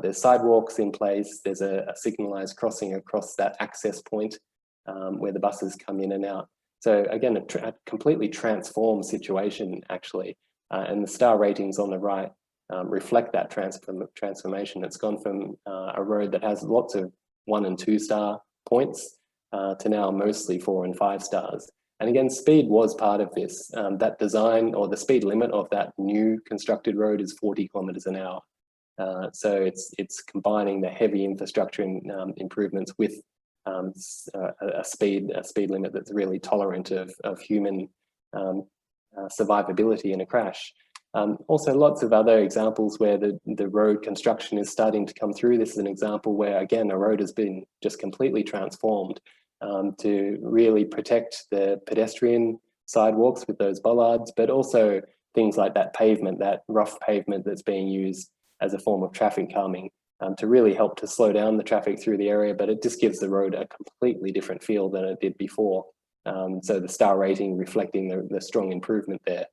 Speaker 6: There's sidewalks in place. There's a signalised crossing across that access point where the buses come in and out. So again, a completely transformed situation, actually. And the star ratings on the right reflect that transformation. It's gone from a road that has lots of 1 and 2 star points to now mostly 4 and 5 stars. And again, speed was part of this. That design, or the speed limit of that new constructed road, is 40 kilometers an hour. So it's combining the heavy infrastructure improvements with a speed limit that's really tolerant of human survivability in a crash. Also, lots of other examples where the road construction is starting to come through. This is an example where, again, a road has been just completely transformed to really protect the pedestrian sidewalks with those bollards, but also things like that pavement, that rough pavement that's being used as a form of traffic calming to really help to slow down the traffic through the area, but it just gives the road a completely different feel than it did before. So the star rating reflecting the strong improvement there.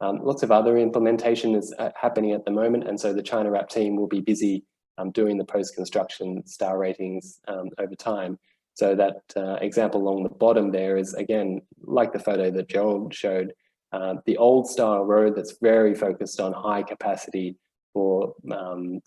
Speaker 6: Lots of other implementation is happening at the moment, and so the China Wrap team will be busy doing the post-construction star ratings over time. So that example along the bottom there is, again, like the photo that Gerald showed, the old style road that's very focused on high capacity for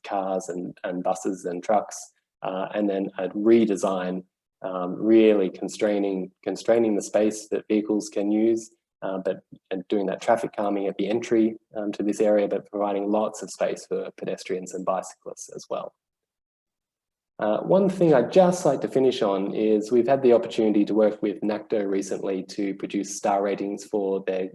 Speaker 6: cars and buses and trucks, and then a redesign really constraining the space that vehicles can use, and doing that traffic calming at the entry to this area, but providing lots of space for pedestrians and bicyclists as well. One thing I'd just like to finish on is we've had the opportunity to work with NACTO recently to produce star ratings for their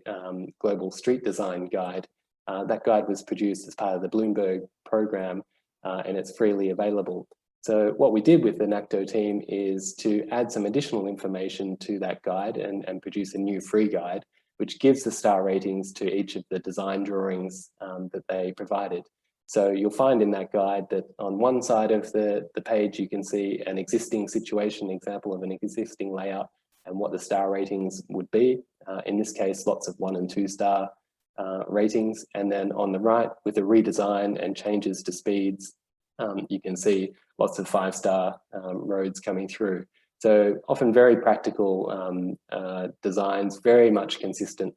Speaker 6: Global Street Design Guide. That guide was produced as part of the Bloomberg program, and it's freely available. So what we did with the NACTO team is to add some additional information to that guide and produce a new free guide, which gives the star ratings to each of the design drawings that they provided. So you'll find in that guide that on one side of the page, you can see an existing situation, example of an existing layout and what the star ratings would be. In this case, lots of 1 and 2 star ratings. And then on the right, with a redesign and changes to speeds, you can see lots of 5-star roads coming through. So often very practical designs, very much consistent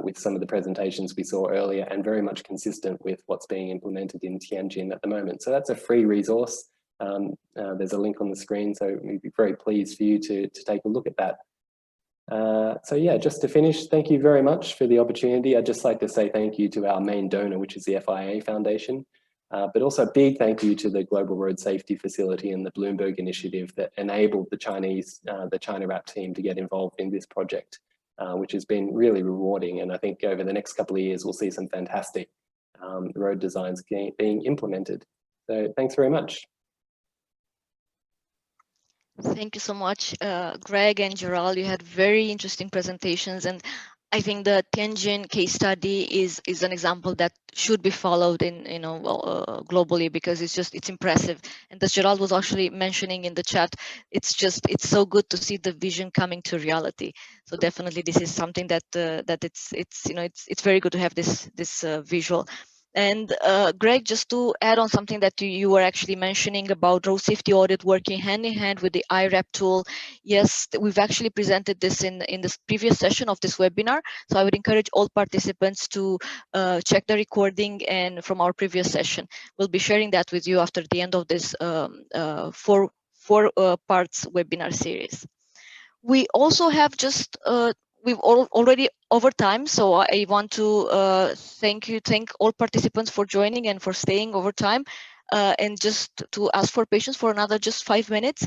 Speaker 6: with some of the presentations we saw earlier, and very much consistent with what's being implemented in Tianjin at the moment. So that's a free resource. There's a link on the screen, so we'd be very pleased for you to take a look at that. So yeah, just to finish, thank you very much for the opportunity. I'd just like to say thank you to our main donor, which is the FIA Foundation, but also a big thank you to the Global Road Safety Facility and the Bloomberg Initiative that enabled the China Wrap team to get involved in this project, which has been really rewarding. And I think over the next couple of years, we'll see some fantastic road designs being implemented. So thanks very much.
Speaker 2: Thank you so much, Greg and Gerald. You had very interesting presentations, and I think the Tianjin case study is an example that should be followed in globally, because it's impressive. And as Gerald was actually mentioning in the chat, it's so good to see the vision coming to reality. So definitely this is something that it's very good to have this visual. And Greg, just to add on something that you were actually mentioning about road safety audit working hand in hand with the IRAP tool. Yes, we've actually presented this in this previous session of this webinar. So I would encourage all participants to check the recording and from our previous session. We'll be sharing that with you after the end of this four parts webinar series. We also have we've already over time, so I want to thank all participants for joining and for staying over time, and just to ask for patience for another just 5 minutes.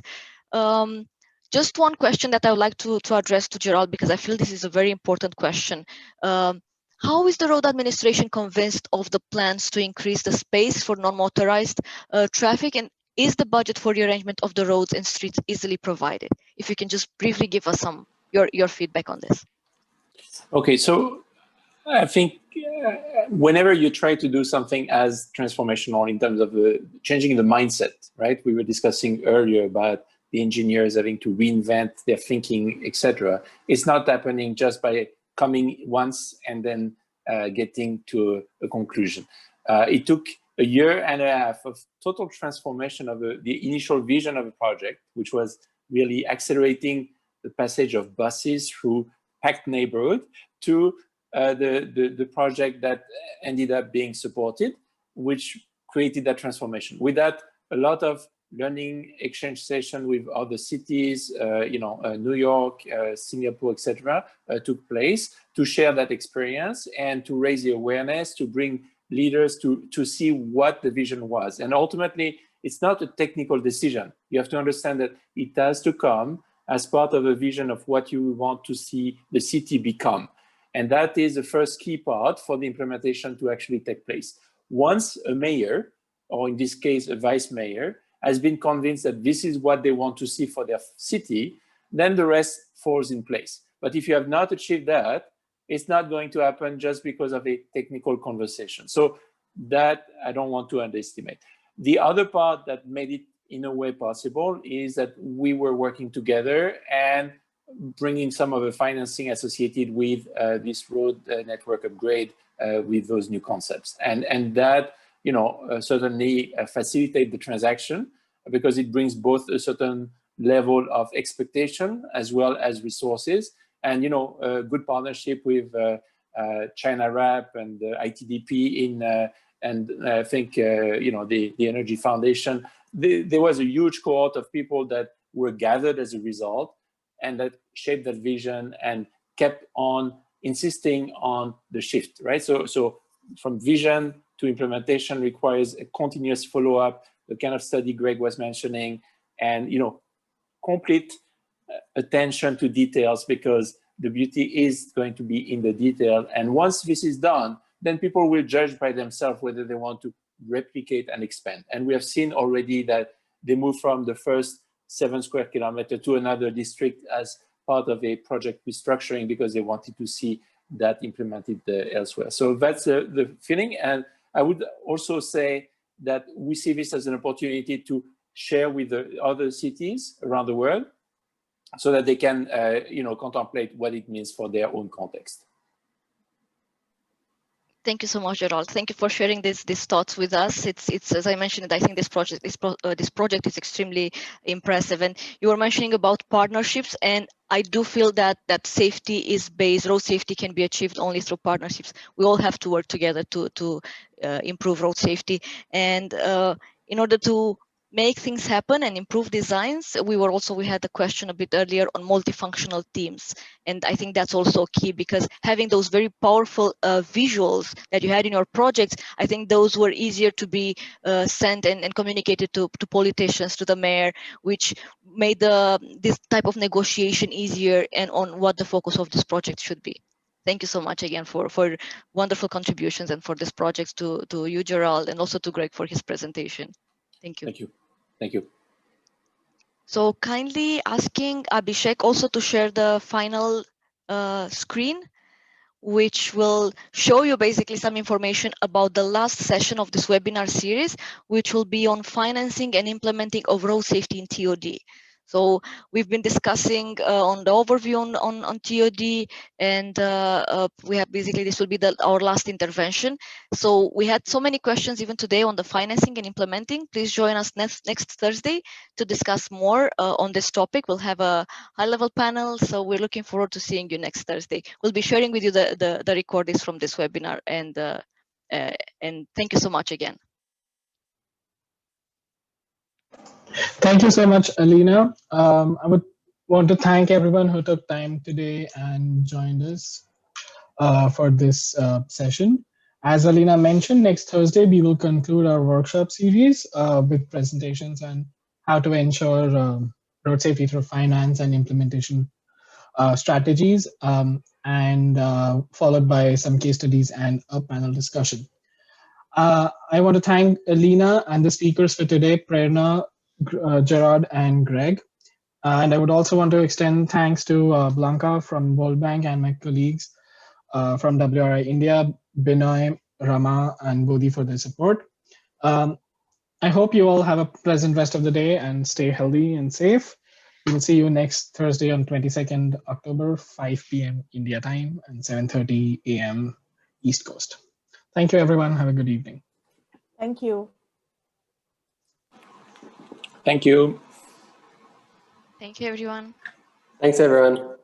Speaker 2: Just one question that I would like to address to Gerald, because I feel this is a very important question. How is the road administration convinced of the plans to increase the space for non-motorized traffic, and is the budget for the arrangement of the roads and streets easily provided? If you can just briefly give us your feedback on this.
Speaker 5: Okay, so I think whenever you try to do something as transformational in terms of changing the mindset, right? We were discussing earlier about the engineers having to reinvent their thinking, etc. It's not happening just by coming once and then getting to a conclusion. It took a year and a half of total transformation of the initial vision of a project, which was really accelerating the passage of buses through packed neighborhood, to the project that ended up being supported, which created that transformation. With that, a lot of learning exchange session with other cities, New York, Singapore, etc., took place to share that experience and to raise the awareness, to bring leaders to see what the vision was. And ultimately, it's not a technical decision. You have to understand that it has to come as part of a vision of what you want to see the city become. And that is the first key part for the implementation to actually take place. Once a mayor, or in this case, a vice mayor, has been convinced that this is what they want to see for their city, then the rest falls in place. But if you have not achieved that, it's not going to happen just because of a technical conversation. So that I don't want to underestimate. The other part that made it in a way possible is that we were working together and bringing some of the financing associated with this road network upgrade with those new concepts. And that, certainly facilitate the transaction because it brings both a certain level of expectation as well as resources. And, a good partnership with China RAP and ITDP and I think, the Energy Foundation. There was a huge cohort of people that were gathered as a result and that shaped that vision and kept on insisting on the shift, right? So from vision to implementation requires a continuous follow-up, the kind of study Greg was mentioning, and complete attention to details, because the beauty is going to be in the detail. And once this is done, then people will judge by themselves whether they want to replicate and expand. And we have seen already that they move from the first 7 square kilometers to another district as part of a project restructuring because they wanted to see that implemented elsewhere. So that's the feeling. And I would also say that we see this as an opportunity to share with the other cities around the world so that they can, contemplate what it means for their own context.
Speaker 2: Thank you so much, Gerald. Thank you for sharing these thoughts with us. It's as I mentioned, I think this project is extremely impressive. And you were mentioning about partnerships, and I do feel that safety is based. Road safety can be achieved only through partnerships. We all have to work together to improve road safety. And in order to make things happen and improve designs, we had a question a bit earlier on multifunctional teams, and I think that's also key, because having those very powerful visuals that you had in your projects, I think those were easier to be sent and communicated to politicians, to the mayor, which made this type of negotiation easier and on what the focus of this project should be. Thank you so much again for wonderful contributions and for this project to you, Gerald, and also to Greg for his presentation. Thank you.
Speaker 5: Thank you. Thank you.
Speaker 2: So kindly asking Abhishek also to share the final screen, which will show you basically some information about the last session of this webinar series, which will be on financing and implementing of road safety in TOD. So we've been discussing on the overview on TOD, and we have basically, this will be our last intervention. So we had so many questions even today on the financing and implementing. Please join us next Thursday to discuss more on this topic. We'll have a high-level panel, so we're looking forward to seeing you next Thursday. We'll be sharing with you the recordings from this webinar, and thank you so much again.
Speaker 1: Thank you so much, Alina. I would want to thank everyone who took time today and joined us for this session. As Alina mentioned, next Thursday, we will conclude our workshop series with presentations on how to ensure road safety through finance and implementation strategies, and followed by some case studies and a panel discussion. I want to thank Alina and the speakers for today, Prerna, Gerard, and Greg. And I would also want to extend thanks to Blanca from World Bank and my colleagues from WRI-India, Binoy, Rama, and Bodhi for their support. I hope you all have a pleasant rest of the day and stay healthy and safe. We'll see you next Thursday on 22nd October, 5 p.m. India time and 7:30 a.m. East Coast. Thank you, everyone. Have a good evening.
Speaker 3: Thank you.
Speaker 5: Thank you.
Speaker 2: Thank you, everyone.
Speaker 6: Thanks, everyone.